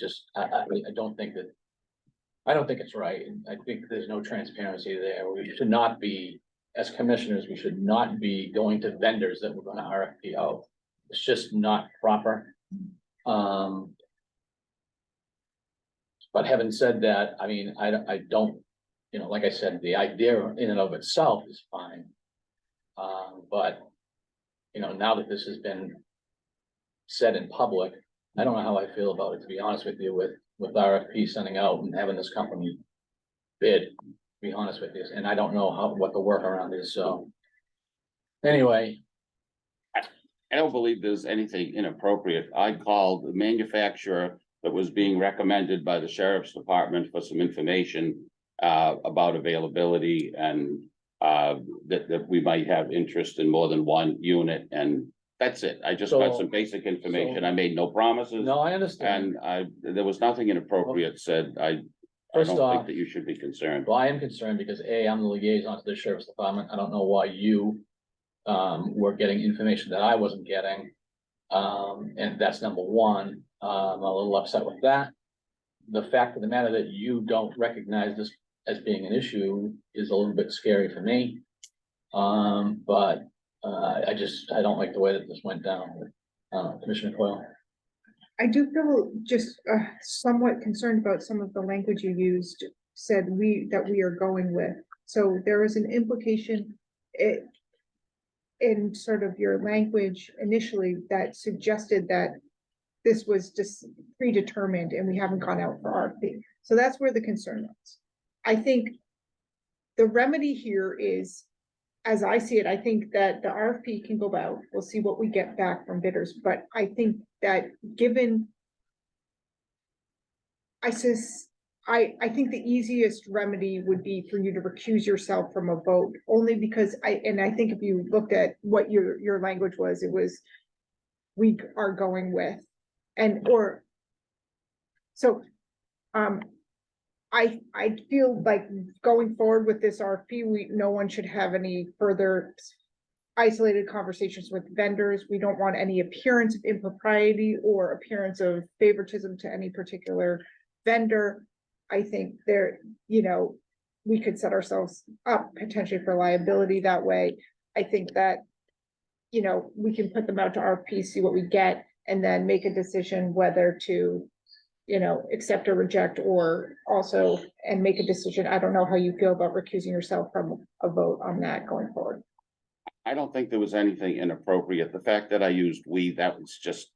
don't think it's right. I think there's no transparency there. We should not be, as commissioners, we should not be going to vendors that we're gonna RFP out. It's just not proper. But having said that, I mean, I don't, you know, like I said, the idea in and of itself is fine. But, you know, now that this has been said in public, I don't know how I feel about it, to be honest with you, with RFP sending out and having this company bid, to be honest with you, and I don't know what the workaround is, so. Anyway, I don't believe there's anything inappropriate. I called the manufacturer that was being recommended by the sheriff's department for some information about availability and that we might have interest in more than one unit, and that's it. I just got So- some basic information. so- I made no promises. no, I understand. And there was nothing inappropriate said. I First don't off, think that you should be concerned. well, I am concerned because I'm the liaison to the sheriff's department. I don't know why you were getting information that I wasn't getting. And that's number one. I'm a little upset with that. The fact of the matter that you don't recognize this as being an issue is a little bit scary for me. But I don't like the way that this went down with Commissioner Coyle. I do feel just somewhat concerned about some of the language you used, said that we are going with. So there is an implication in sort of your language initially that suggested that this was just predetermined and we haven't gone out for RFP. So that's where the concern is. I think the remedy here is, as I see it, I think that the RFP can go out. We'll see what we get back from bidders, but I think that given I think the easiest remedy would be for you to recuse yourself from a vote, only because I think if you looked at what your language was, it was we are going with, I feel like going forward with this RFP, no one should have any further isolated conversations with vendors. We don't want any appearance of impropriety or appearance of favoritism to any particular vendor. I think we could set ourselves up potentially for liability that way. I think that, we can put them out to RFP, see what we get, and then make a decision whether to, accept or reject, or also, and make a decision. I don't know how you feel about recusing yourself from a vote on that going forward. I don't think there was anything inappropriate. The fact that I used we, that was just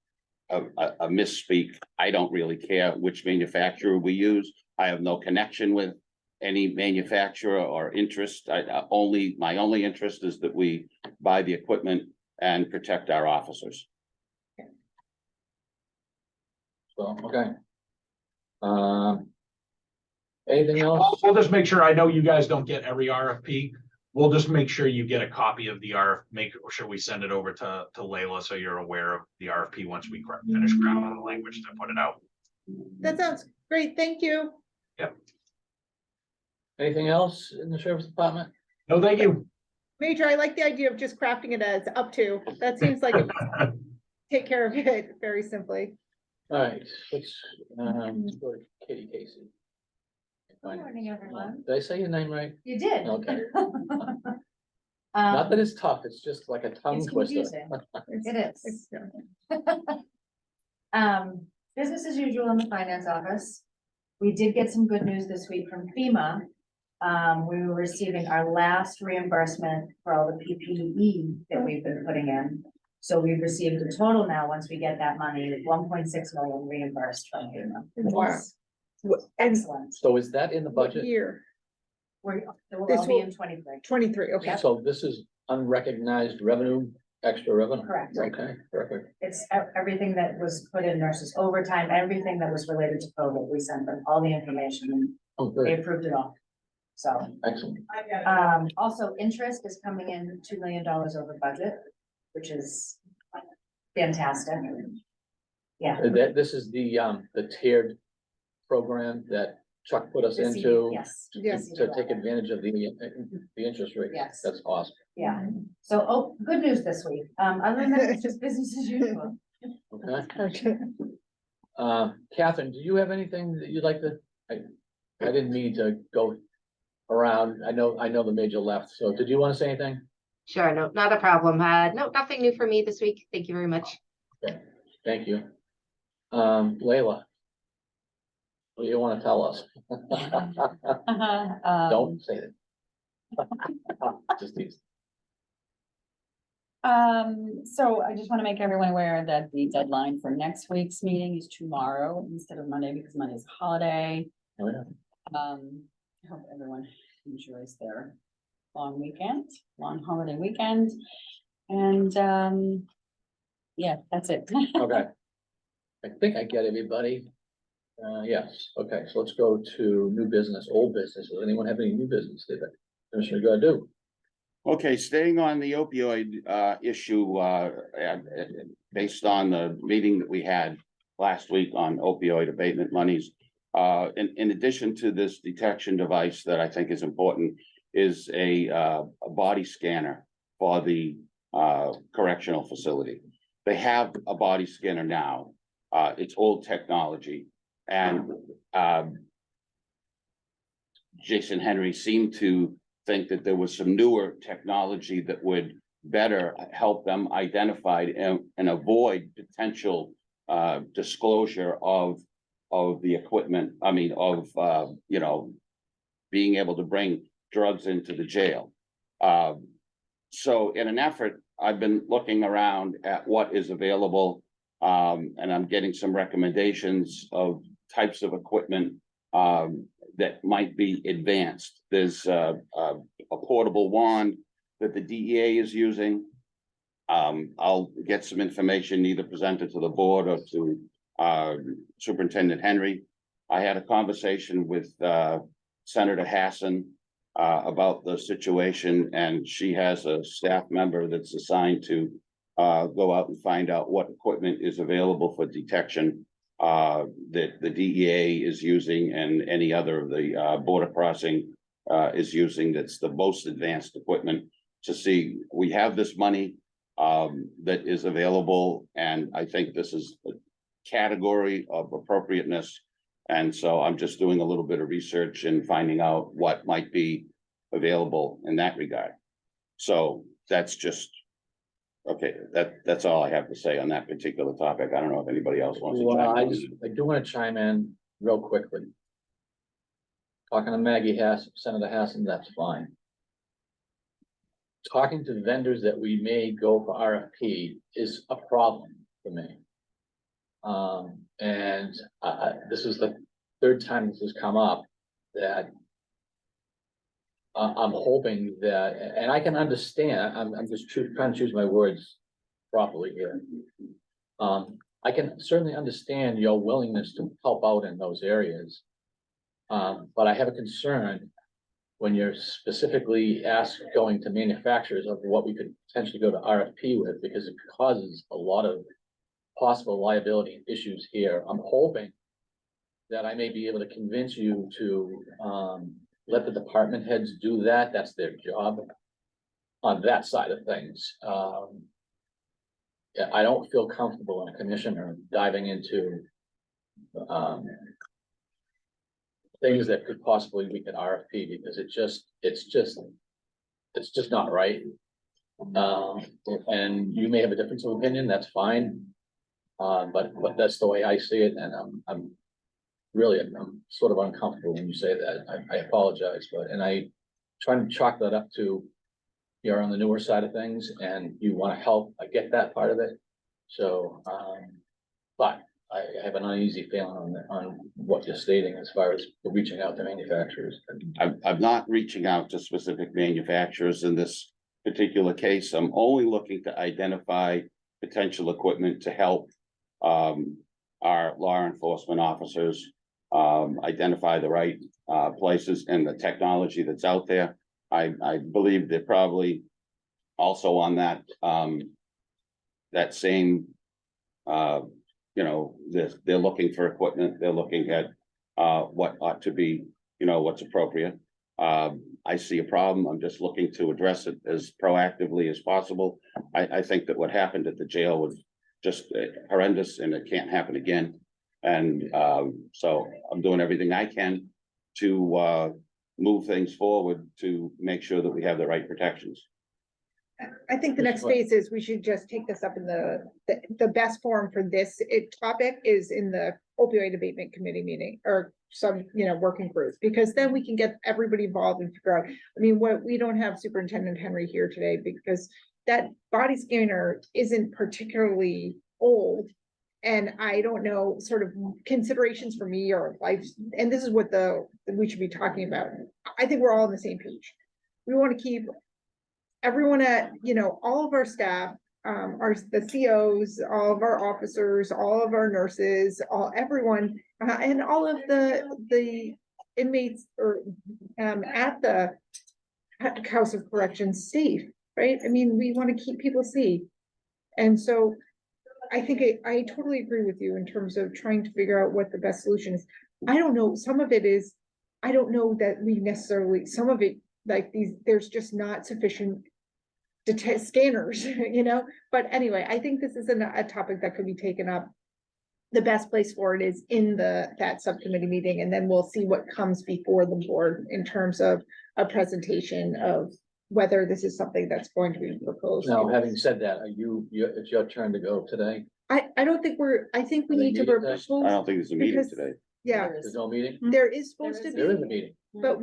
a misspeak. I don't really care which manufacturer we use. I have no connection with any manufacturer or interest. My only interest is that we buy the equipment and protect our officers. So, okay. Anything else? We'll just make sure, I know you guys don't get every RFP. We'll just make sure you get a copy of the make sure we send it over to Layla so you're aware of the RFP once we finish crafting the language to put it out. That sounds great. Thank you. Yep. Anything else in the sheriff's department? No, thank you. Major, I like the idea of just crafting it as up to. That seems like it take care of it very simply. All right, let's go to Katie Casey. Good morning, everyone. Did I say your name right? You did. Okay. Not that it's tough, it's just like a tongue It's twister. confusing. It is. Business as usual in the finance office. We did get some good news this week from FEMA. We were receiving our last reimbursement for all the PPE that we've been putting in. So we've received a total now, once we get that money, 1.6 million reimbursed from FEMA. Wow. Excellent. So is that in the budget? Year, We're, it will This all be will- in 23. 23, okay. So this is unrecognized revenue, extra revenue? Correct. Okay, perfect. It's everything that was put in nurses overtime, everything that was related to COVID. We sent them all the information and Oh, they good, approved it all. So, excellent. also interest is coming in $2 million over budget, which is fantastic. Yeah. This is the tiered program that Chuck put us The CD into Yes. Yes. to take advantage of the interest rate. Yes. That's awesome. Yeah. So, good news this week. Other than that, it's just business as usual. Okay. Okay. Catherine, do you have anything that you'd like to, I didn't mean to go around. I know the major left. So did you want to say anything? Sure, no, not a problem. No, nothing new for me this week. Thank you very much. Thank you. Leila. What do you want to tell us? Don't say it. Just these. So I just want to make everyone aware that the deadline for next week's meeting is tomorrow instead of Monday, because Monday is a holiday. Oh, yeah. I hope everyone enjoys their long holiday weekend. And, yeah, that's it. Okay. I think I get everybody. Yes, okay, so let's go to new business, old business. Does anyone have any new business that Commissioner Godu? Okay, staying on the opioid issue, based on the meeting that we had last week on opioid abatement monies. In addition to this detection device that I think is important, is a body scanner for the correctional facility. They have a body scanner now. It's old technology, and Jason Henry seemed to think that there was some newer technology that would better help them identify and avoid potential disclosure of the equipment. I mean, of being able to bring drugs into the jail. So in an effort, I've been looking around at what is available, and I'm getting some recommendations of types of equipment that might be advanced. There's a portable wand that the DEA is using. I'll get some information either presented to the board or to Superintendent Henry. I had a conversation with Senator Hassan about the situation, and she has a staff member that's assigned to go out and find out what equipment is available for detection that the DEA is using and any other of the border crossing is using. That's the most advanced equipment to see. We have this money that is available, and I think this is a category of appropriateness. And so I'm just doing a little bit of research and finding out what might be available in that regard. So that's just, okay, that's all I have to say on that particular topic. I don't know if anybody else wants to Well, chime I in. do want to chime in real quickly. Talking to Maggie Senator Hassan, that's fine. Talking to vendors that we may go for RFP is a problem for me. And this is the third time this has come up, that I'm hoping that, and I can understand, I'm just trying to choose my words properly here. I can certainly understand your willingness to help out in those areas. But I have a concern when you're specifically going to manufacturers of what we could potentially go to RFP with, because it causes a lot of possible liability issues here. I'm hoping that I may be able to convince you to let the department heads do that. That's their job on that side of things. Yeah, I don't feel comfortable in a commissioner diving into things that could possibly we could RFP because it's just not right. And you may have a difference of opinion, that's fine. But that's the way I see it, and I'm sort of uncomfortable when you say that. I apologize, and I try to chalk that up to you're on the newer side of things and you want to help. I get that part of it. So, but I have an uneasy feeling on what you're stating as far as reaching out to manufacturers. I'm not reaching out to specific manufacturers in this particular case. I'm only looking to identify potential equipment to help our law enforcement officers identify the right places and the technology that's out there. I believe they're probably also on that that same they're looking for equipment, they're looking at what ought to be, what's appropriate. I see a problem. I'm just looking to address it as proactively as possible. I think that what happened at the jail was just horrendous and it can't happen again. And so I'm doing everything I can to move things forward to make sure that we have the right protections. I think the next phase is we should just take this up in the best forum for this topic is in the opioid abatement committee meeting or some, working groups, because then we can get everybody involved and figure out. I mean, we don't have Superintendent Henry here today because that body scanner isn't particularly old. And I don't know, sort of considerations for me or life, and this is what we should be talking about. I think we're all on the same page. We want to keep everyone at, all of our staff, the COs, all of our officers, all of our nurses, everyone, and all of the inmates or at the House of Corrections safe, right? I mean, we want to keep people safe. And so I think I totally agree with you in terms of trying to figure out what the best solution is. I don't know, some of it is, I don't know that we necessarily, some of it, like there's just not sufficient scanners, but anyway, I think this is a topic that could be taken up. The best place for it is in that subcommittee meeting, and then we'll see what comes before the board in terms of a presentation of whether this is something that's going to be proposed. Now, having said that, it's your turn to go today. I don't think I think we Are they need to meeting today? propose. I don't think there's a meeting because- today. Yeah, There's no meeting? there is supposed to There is a be, meeting. but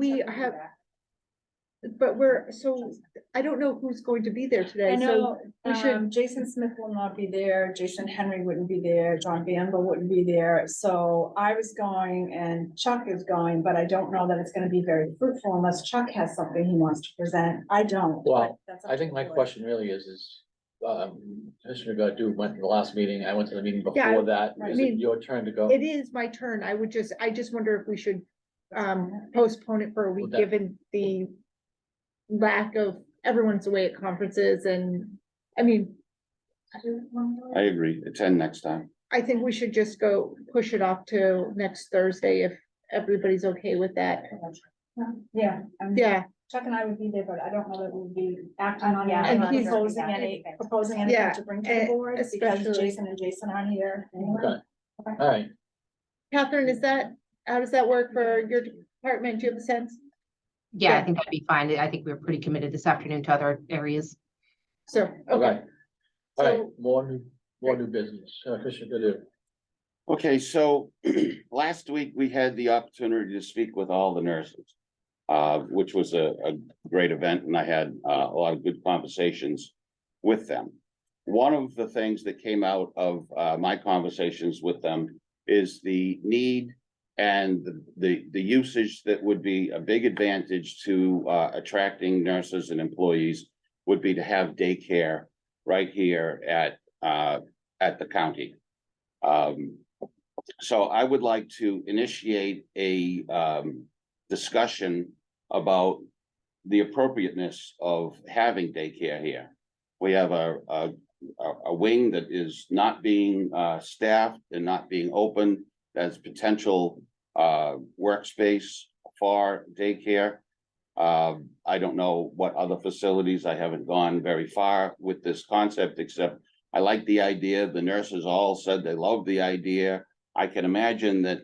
I don't know who's going to be there today. I know, So we should, Jason Smith will not be there, Jason Henry wouldn't be there, John Banville wouldn't be there, so I was going and Chuck is going, but I don't know that it's gonna be very fruitful unless Chuck has something he wants to present, I don't. but Well, that's up I to think the my board. question really is, Commissioner Godu went to the last meeting, I went to the meeting Yeah, before that, I is mean, it your turn to go? it is my turn. I just wonder if we should postpone it for a week, Well, that- given the lack of, everyone's away at conferences and, I mean, I agree. Attend next time. I think we should just push it off to next Thursday if everybody's okay with that. Yeah, Yeah, Chuck and I would be there, but I don't know that we'd be acting on yeah, it, and he's- proposing anything Yeah, to bring to the board, because especially- Jason and Jason aren't here. Okay, all right, Catherine, how does that work for your department? Do you have a sense? Yeah, Yeah. I think that'd be fine. I think we're pretty committed this afternoon to other areas. So, okay. okay, All right, So- more new business, Commissioner Godu. Okay, so last week we had the opportunity to speak with all the nurses, which was a great event, and I had a lot of good conversations with them. One of the things that came out of my conversations with them is the need and the usage that would be a big advantage to attracting nurses and employees would be to have daycare right here at the county. So I would like to initiate a discussion about the appropriateness of having daycare here. We have a wing that is not being staffed and not being open as potential workspace for daycare. I don't know what other facilities. I haven't gone very far with this concept, except I like the idea. The nurses all said they love the idea. I can imagine that,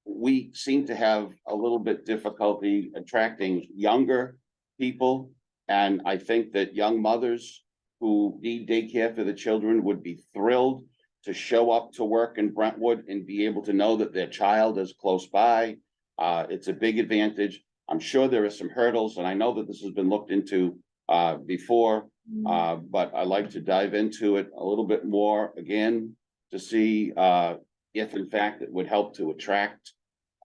we seem to have a little bit difficulty attracting younger people. And I think that young mothers who need daycare for the children would be thrilled to show up to work in Brentwood and be able to know that their child is close by. It's a big advantage. I'm sure there are some hurdles, and I know that this has been looked into before, but I like to dive into it a little bit more again to see if in fact it would help to attract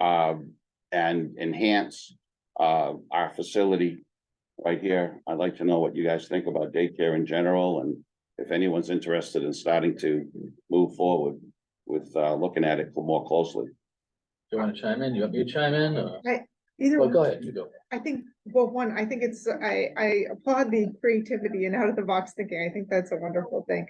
and enhance our facility right here. I'd like to know what you guys think about daycare in general, and if anyone's interested in starting to move forward with looking at it more closely. Do you want to chime in? You want me to chime in? Either Well, one. go ahead, you go. I think, well, one, I think it's, I applaud the creativity and out of the box thinking. I think that's a wonderful thing.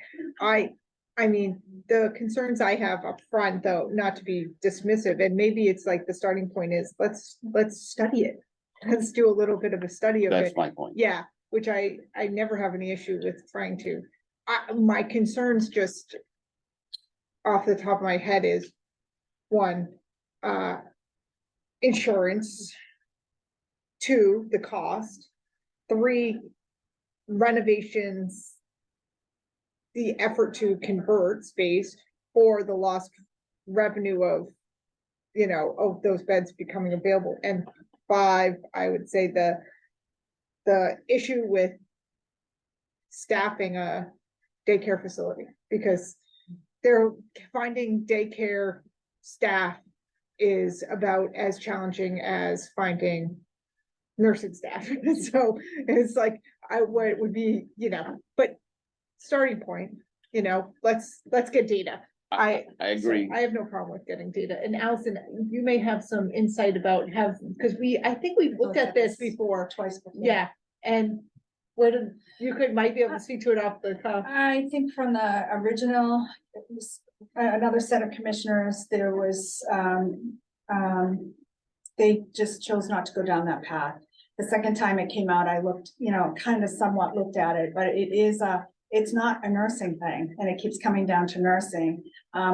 I mean, the concerns I have up front, though, not to be dismissive, and maybe it's like the starting point is, let's study it. Let's do a little bit of a study of it. That's my point. Yeah, which I never have any issue with trying to. My concerns just off the top of my head is, one, insurance. 2, the cost. 3, renovations. The effort to convert space, or the lost revenue of, of those beds becoming available. And 5, I would say the issue with staffing a daycare facility, because they're finding daycare staff is about as challenging as finding nursing staff. So it's like, what it would be, but starting point, let's get data. I agree. I have no problem with getting data. And Allison, you may have some insight about because I think we've looked at this before. Twice before. Yeah, and might be able to speak to it off the cuff. I think from the original, it was another set of commissioners, there was, they just chose not to go down that path. The second time it came out, I looked, kind of somewhat looked at it, but it's not a nursing thing, and it keeps coming down to nursing.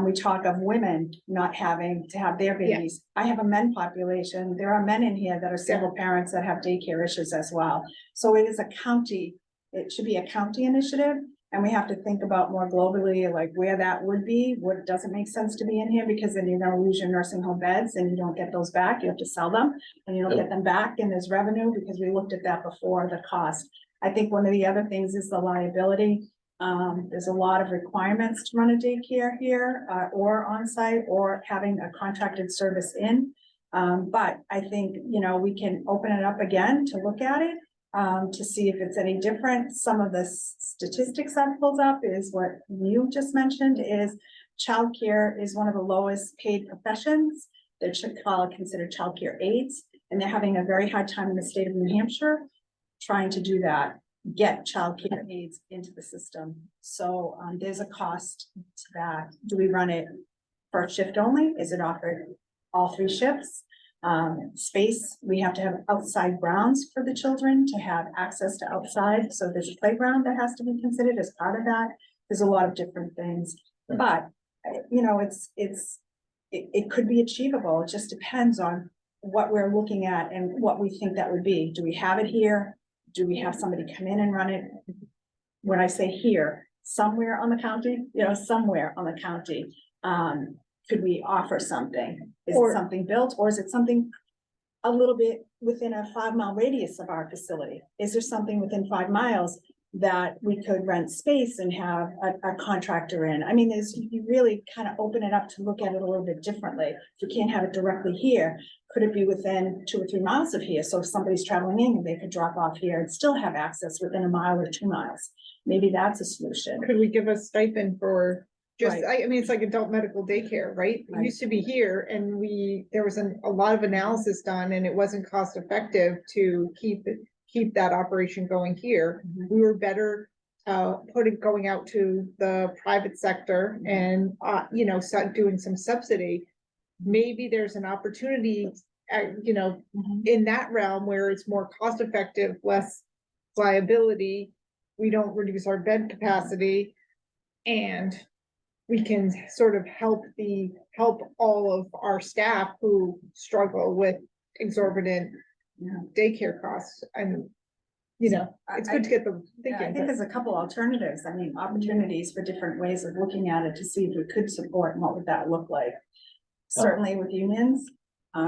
We talk of women not having to have their babies. I have a men population. There are men in here that are single parents that have daycare issues as well. So it is it should be a county initiative, and we have to think about more globally, like where that would be, what doesn't make sense to be in here, because then you're gonna lose your nursing home beds and you don't get those back. You have to sell them and you don't get them back, and there's revenue, because we looked at that before, the cost. I think one of the other things is the liability. There's a lot of requirements to run a daycare here, or on-site, or having a contracted service in. But I think, we can open it up again to look at it, to see if it's any different. Some of the statistics I've pulled up is what you just mentioned, is childcare is one of the lowest paid professions. They should consider childcare aides, and they're having a very hard time in the state of New Hampshire trying to do that, get childcare aides into the system. So there's a cost to that. Do we run it for shift only? Is it offered all 3 shifts? Space, we have to have outside grounds for the children to have access to outside. So there's a playground that has to be considered as part of that. There's a lot of different things, but it could be achievable. It just depends on what we're looking at and what we think that would be. Do we have it here? Do we have somebody come in and run it? When I say here, somewhere on the county, somewhere on the county, could we offer something? Is it something built, or is it something a little bit within a 5-mile radius of our facility? Is there something within 5 miles that we could rent space and have a contractor in? I mean, you really kind of open it up to look at it a little bit differently. If you can't have it directly here, could it be within 2 or 3 miles of here? So if somebody's traveling in, they could drop off here and still have access within 1 mile or 2 miles. Maybe that's a solution. Could we give a stipend for just, Right. I mean, it's like adult medical daycare, right? It Right. used to be here, and there was a lot of analysis done, and it wasn't cost effective to keep that operation going here. Mhm. We were better going out to the private sector and, start doing some subsidy. Maybe there's an opportunity, Mhm. in that realm where it's more cost effective, less liability. We don't reduce our bed capacity, and we can sort of help all of our staff who struggle with exorbitant daycare costs and, you know, it's good to get them Yeah, I thinking. think but- there's a couple alternatives. I mean, opportunities for different ways of looking at it to see if we could support and what would that look like. Certainly with unions,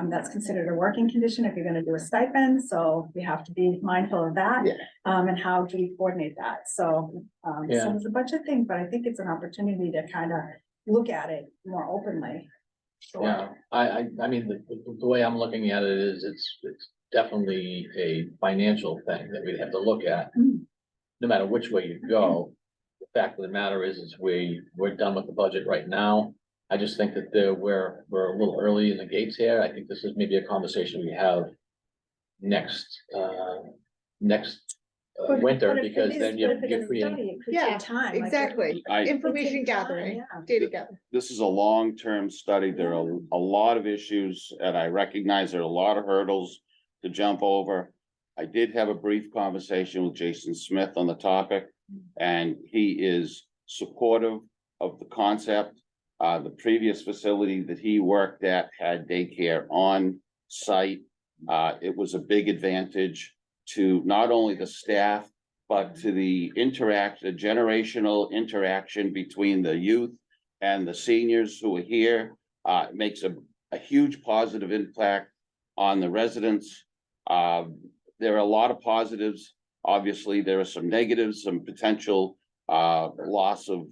that's considered a working condition if you're gonna do a stipend, so we have to be mindful of that. Yeah. And how do we coordinate that? So, Yeah. so it's a bunch of things, but I think it's an opportunity to kind of look at it more openly. Sure. Yeah, I mean, the way I'm looking at it is it's definitely a financial thing that we'd have to look at. Mm. No matter which way you go, the fact of the matter is we're done with the budget right now. I just think that we're a little early in the gates here. I think this is maybe a conversation we have next But winter, if it because is- then but you're if it's a creating. study, it could Yeah, take time. like, exactly. I- Information It takes time, gathering, yeah. data gathering. This is a long-term study. There are a lot of issues, and I recognize there are a lot of hurdles to jump over. I did have a brief conversation with Jason Smith on the topic, and he is supportive of the concept. The previous facility that he worked at had daycare on site. It was a big advantage to not only the staff, but to the generational interaction between the youth and the seniors who are here. It makes a huge positive impact on the residents. There are a lot of positives. Obviously, there are some negatives, some potential loss of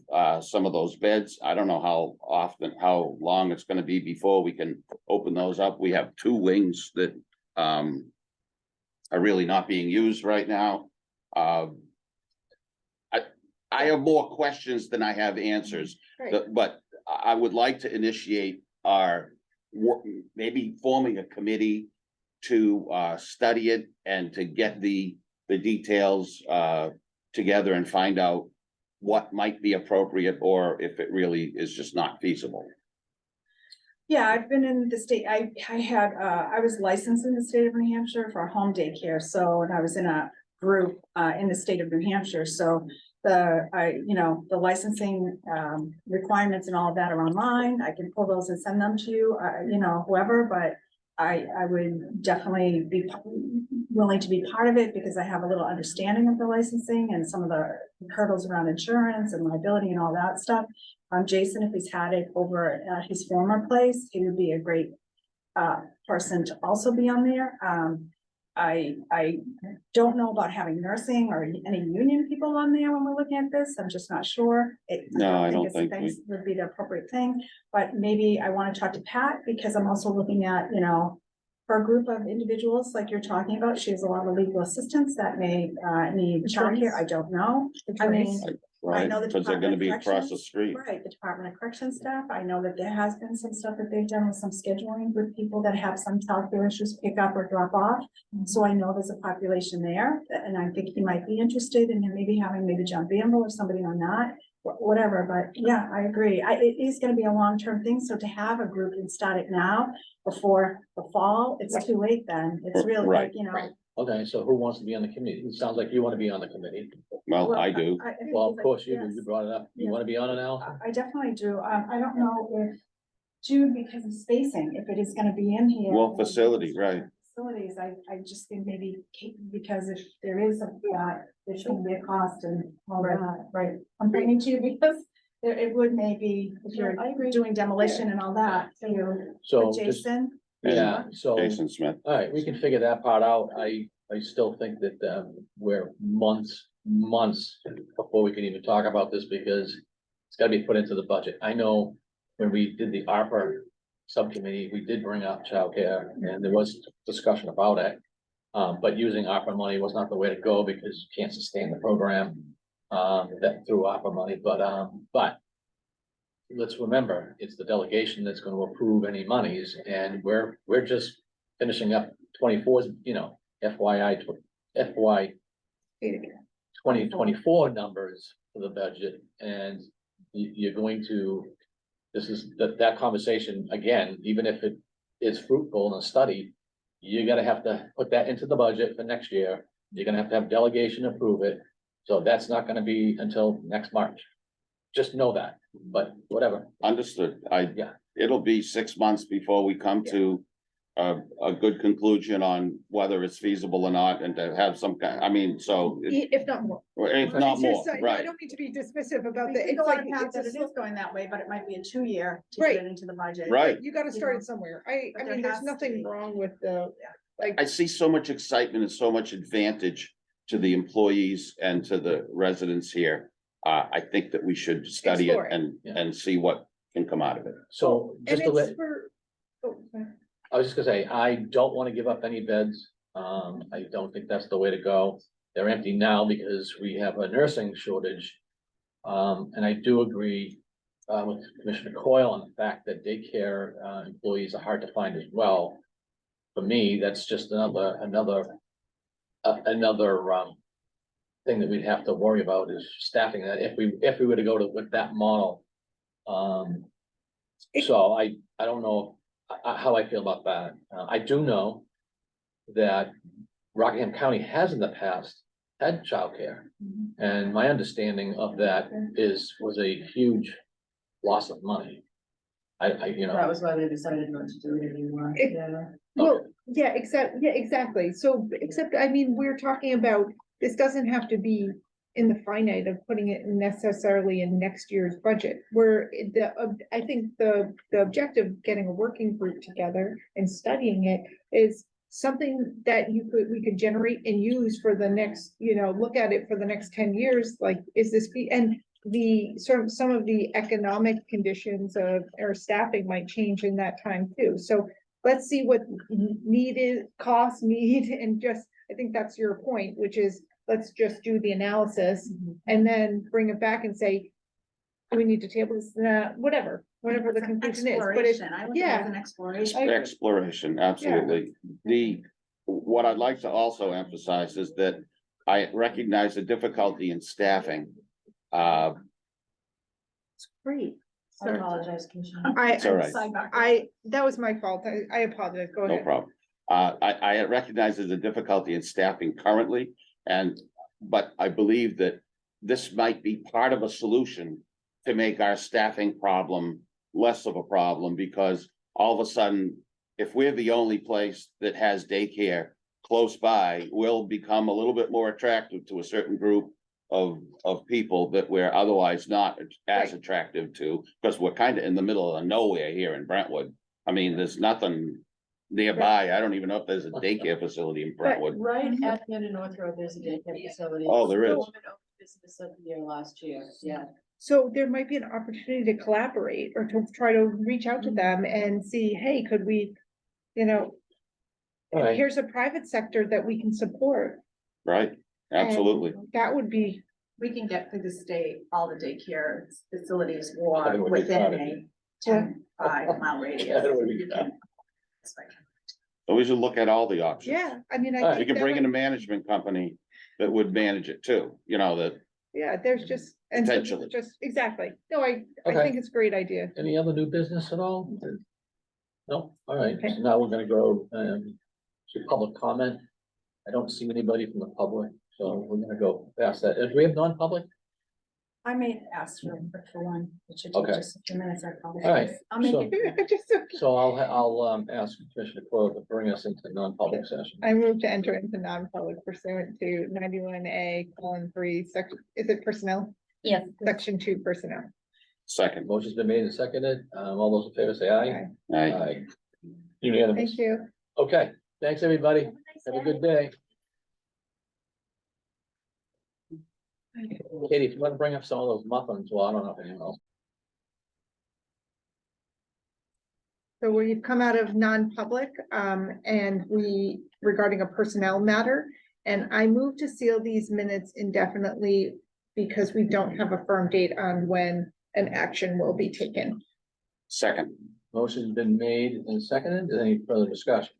some of those beds. I don't know how long it's gonna be before we can open those up. We have 2 wings that are really not being used right now. I have more questions than I have answers, Great. but I would like to initiate our work, maybe forming a committee to study it and to get the details together and find out what might be appropriate, or if it really is just not feasible. Yeah, I've been in the state, I was licensed in the state of New Hampshire for home daycare, so, and I was in a group in the state of New Hampshire, so the licensing requirements and all of that are online. I can pull those and send them to you, whoever, but I would definitely be willing to be part of it because I have a little understanding of the licensing and some of the hurdles around insurance and liability and all that stuff. Jason, if he's had it over at his former place, he would be a great person to also be on there. I don't know about having nursing or any union people on there when we're looking at this. I'm just not sure. No, I don't it's- think things would be the appropriate thing, but maybe I want to talk to Pat because I'm also looking at, for a group of individuals like you're talking about, she has a lot of legal assistants that may need childcare. I don't know. I mean, Right, know the because they're gonna Department be of across the Corrections, street. right, the Department of Correction staff, I know that there has been some stuff that they've done with some scheduling with people that have some childcare issues, pick up or drop off. So I know there's a population there, and I think he might be interested in maybe having John Bamble or somebody on that, whatever, but yeah, I agree. It is gonna be a long-term thing, so to have a group and start it now before the fall, it's too late then. It's really like, Right. Okay, so who wants to be on the committee? It sounds like you want to be on the committee. Well, I do. Well, of course, you Yes. brought it up. You Yeah. want to be on it, Al? I definitely do. I don't know if Jude, because of spacing, if it is gonna be in here. Well, facility, right. Facilities, I just think maybe because if there is there shouldn't be a cost and all that, right? I'm bringing to you because it would maybe, if you're doing demolition and all that, So with just, Jason. yeah, so, all Jason Smith. right, we can figure that part out. I still think that we're months before we can even talk about this because it's gotta be put into the budget. I know when we did the ARPA subcommittee, we did bring up childcare and there was discussion about it. But using ARPA money was not the way to go because you can't sustain the program that through ARPA money, but let's remember, it's the delegation that's gonna approve any monies and we're just finishing up 24's, FY 2024 numbers for the budget and you're going to, this is that conversation, again, even if it is fruitful in a study, you're gonna have to put that into the budget for next year. You're gonna have to have delegation approve it. So that's not gonna be until next March. just know that, but whatever. Understood. Yeah. It'll be 6 months before we come to a good conclusion on whether it's feasible or not, and to have some kind, I mean, so If not more. if not It's more, just, I right? don't mean to be dismissive about We that. could It's go on like, a path it's that a it slow- is going that way, but it might be a 2-year to Right. get it into the budget. Right. You gotta start it somewhere. I But mean, there there's has to nothing be. wrong with the, like, I see so much excitement and so much advantage to the employees and to the residents here. I think that we should study it Explore it. and see what can come out of it. So and just to let, it's for. Oh, sorry. I was just gonna say, I don't wanna give up any beds. I don't think that's the way to go. They're empty now because we have a nursing shortage. And I do agree with Commissioner Coyle on the fact that daycare employees are hard to find as well. For me, that's just another thing that we'd have to worry about is staffing that if we were to go with that model. So I don't know how I feel about that. I do know that Rockingham County has in the past had childcare. And my understanding of that was a huge loss of money. You know. That was why they decided not to do it anymore. It- Yeah. Well, yeah, exactly. So, except, I mean, we're talking about, this doesn't have to be in the finite of putting it necessarily in next year's budget. Where I think the objective of getting a working group together and studying it is something that we could generate and use for the next, look at it for the next 10 years, like, is this and the sort of some of the economic conditions of our staffing might change in that time too. So let's see what costs need, and just, I think that's your point, which is, let's just do the analysis and then bring it back and say, do we need to table this, whatever the conclusion is, but it's, Exploration. I look at it as an exploration. Exploration, absolutely. What I'd like to also emphasize is that I recognize the difficulty in staffing. great. I apologize, Commissioner. It's all right. That was my fault. I apologize. Go No ahead. problem. I recognize there's a difficulty in staffing currently, but I believe that this might be part of a solution to make our staffing problem less of a problem, because all of a sudden, if we're the only place that has daycare close by, we'll become a little bit more attractive to a certain group of people that we're otherwise not as attractive to, because we're kind of in the middle of nowhere here in Brentwood. I mean, there's nothing nearby. I don't even know if there's a daycare facility in Brentwood. Right at the end of North Road, there's a daycare facility. Oh, there is. The woman opened business of the year last year, yeah. So there might be an opportunity to collaborate or to try to reach out to them and see, hey, could we, All right. here's a private sector that we can support. Right, absolutely. And that would be, We can get through the state, all the daycare facilities I or think we within can. a 5-mile radius. I think we can. So we should look at all the options. yeah, I mean, All I right, We think can that bring in a might- management company that would manage it too, that, yeah, there's just, and so Potentially. just, exactly. No, I Okay. think it's a great idea. Any other new business at all? No, all right, Okay. so now we're gonna go to public comment. I don't see anybody from the public, so we're gonna go past that. Do we have non-public? I may ask for one, it should Okay. take just a few minutes, I All right, apologize. I'll make so, it. Just, so I'll ask Commissioner Coyle to bring us into non-public session. I move to enter into non-public pursuant to 91A:3, section, is it personnel? Yes. Section 2 personnel. second. Motion's been made and seconded. All those in favor say aye. Okay. Aye. Aye. Unanimous. Thank you. Okay, thanks, everybody. Have a good day. Katie, if you want to bring up some of those muffins, well, I don't know if anyone else. So we've come out of non-public, and regarding a personnel matter, and I move to seal these minutes indefinitely because we don't have a firm date on when an action will be taken. Second. Motion's been made and seconded. Is there any further discussion?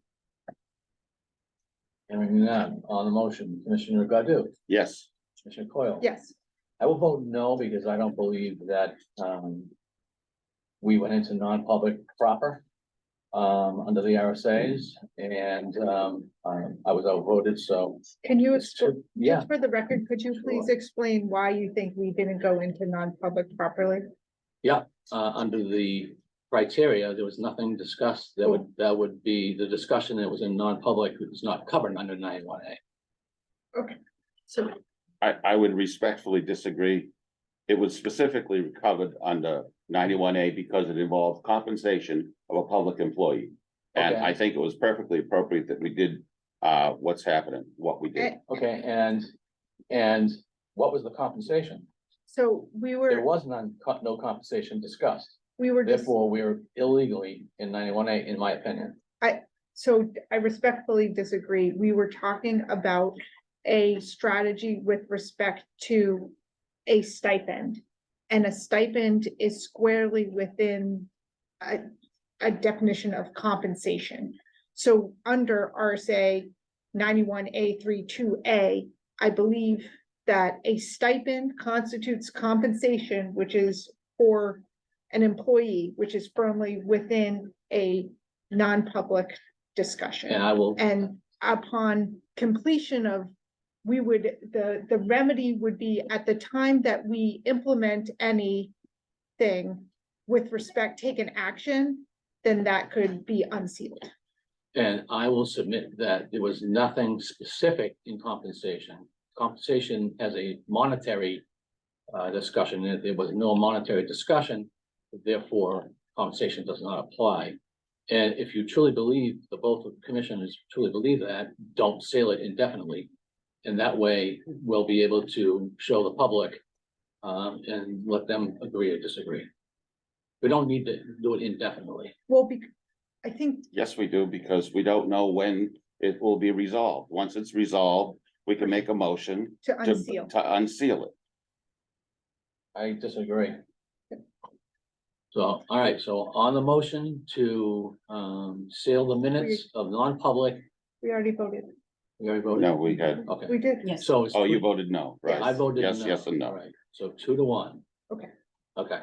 Hearing none on the motion, Commissioner Godu, Yes. Commissioner Coyle. Yes, I will vote no because I don't believe that we went into non-public proper. under the RSAs, and, I was outvoted, so. Can you, Yeah, just for the record, could you please Sure. explain why you think we didn't go into non-public properly? under the criteria, there was nothing discussed that would be the discussion that was in non-public, it was not covered under 91A. So, I would respectfully disagree. It was specifically covered under 91A because it involved compensation of a public employee. And Okay. I think it was perfectly appropriate that we did, what's happening, what we did. Okay, and what was the compensation? so we There were, was no compensation discussed, we were just, therefore, we're illegally in 91A, in my opinion. so I respectfully disagree. We were talking about a strategy with respect to a stipend. And a stipend is squarely within a definition of compensation. So under RSA 91A32A, I believe that a stipend constitutes compensation, which is for an employee, which is firmly within a non-public discussion. And I will, And upon completion of, we would, the remedy would be at the time that we implement anything with respect, take an action, then that could be unsealed. and I will submit that there was nothing specific in compensation. Compensation has a monetary discussion, and there was no monetary discussion, therefore compensation does not apply. And if you truly believe, the both commissioners truly believe that, don't seal it indefinitely. And that way, we'll be able to show the public and let them agree or disagree. We don't need to do it indefinitely. Well, I think, Yes, we do, because we don't know when it will be resolved. Once it's resolved, we can make a motion to to unseal. unseal it. I disagree. So, all right, so on the motion to seal the minutes of non-public, We already voted. we already voted? No, we had, Okay, We did. Yes. so. it's oh, you two- voted no, right? I voted no. Yes, yes, and All no. right, so 2-1. Okay. Okay.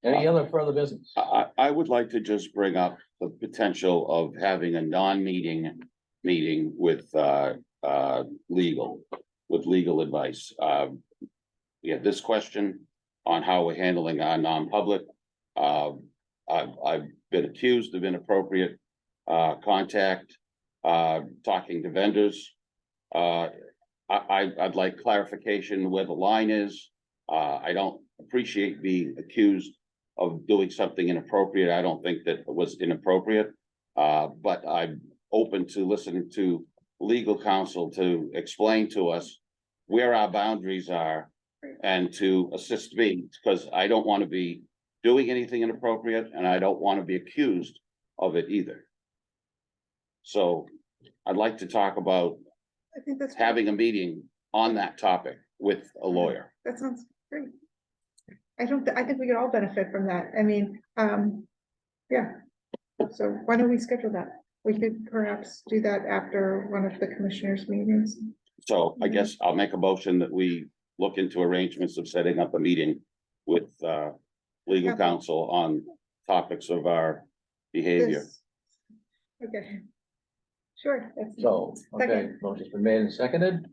Any other further business? I would like to just bring up the potential of having a non-meeting meeting with, legal advice. We had this question on how we're handling our non-public. I've been accused of inappropriate, contact, talking to vendors. I'd like clarification where the line is. I don't appreciate being accused of doing something inappropriate. I don't think that it was inappropriate. But I'm open to listening to legal counsel to explain to us where our boundaries are and to assist me, because I don't want to be doing anything inappropriate and I don't want to be accused of it either. So I'd like to talk about I think that's. having a meeting on that topic with a lawyer. That sounds great. I think we could all benefit from that. I mean, yeah. So why don't we schedule that? We could perhaps do that after one of the commissioners' meetings. So I guess I'll make a motion that we look into arrangements of setting up a meeting with legal Okay. counsel on topics of our behavior. This- Okay. Sure. that's- So, okay, Second. motion's been made and seconded.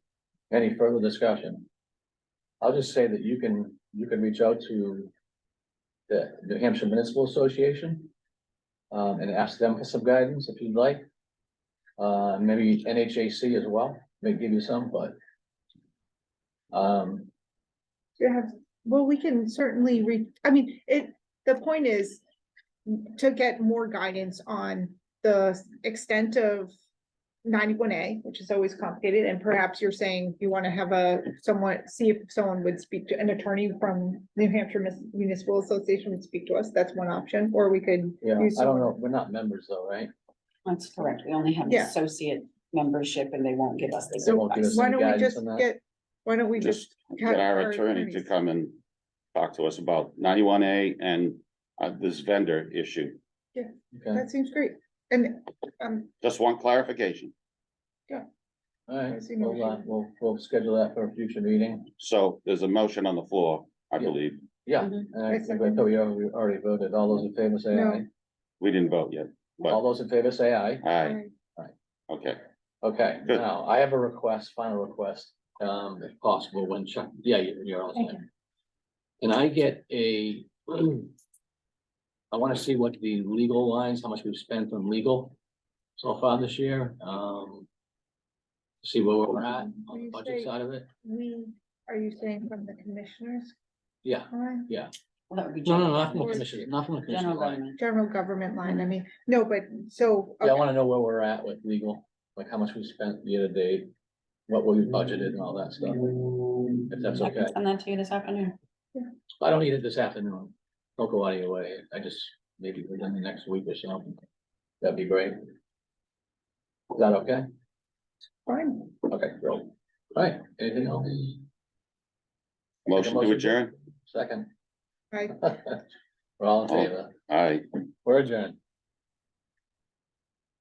Any further discussion? I'll just say that you can reach out to the New Hampshire Municipal Association and ask them for some guidance if you'd like. Maybe NHAC as well, may give you some, but Yeah, well, we can certainly the point is to get more guidance on the extent of 91A, which is always complicated, and perhaps you're saying you want to have see if someone would speak to an attorney from New Hampshire Municipal Association would speak to us. That's one option, or we could. yeah, use I don't know, someone- we're not members though, right? That's correct. We only have Yeah. associate membership and they won't give us They legal won't give us advice. Why any don't we guidance just on that? why don't we just? Just have get our our attorney to attorneys- come and talk to us about 91A and this vendor issue. Okay, That seems great. And, Just one clarification. all right, I see no we'll schedule that for a future meeting. So there's a motion on the floor, I Yeah. believe. Yeah, Mhm. and I thought we already voted. All those in favor say No. aye. We didn't vote yet. All those in favor say aye. Aye. Aye. Okay, Okay, Good. now I have a request, final request, if possible, when Chuck, yeah, you're all Thank set. Can I get a, I wanna see what the legal lines, how much we've spent on legal so far this year, see where we're at on the You budget say- side of it. Are you saying from the commissioners? Yeah, line? yeah. Well, that would be No, no, general not from the government. commission, not from the commission General line. government. General government line, I mean, no, but so. Yeah, I wanna know where we're at with legal, like how much we spent year to date, what we budgeted and all that stuff. If that's I okay. can send that to you this afternoon. I don't need it this afternoon. Don't go out of your way. I just, maybe within the next week or so. That'd be great. Is that okay? Fine. Okay, great. All right, anything else? motion to adjourn? Second. Right. We're all in favor. Aye. We're adjourned.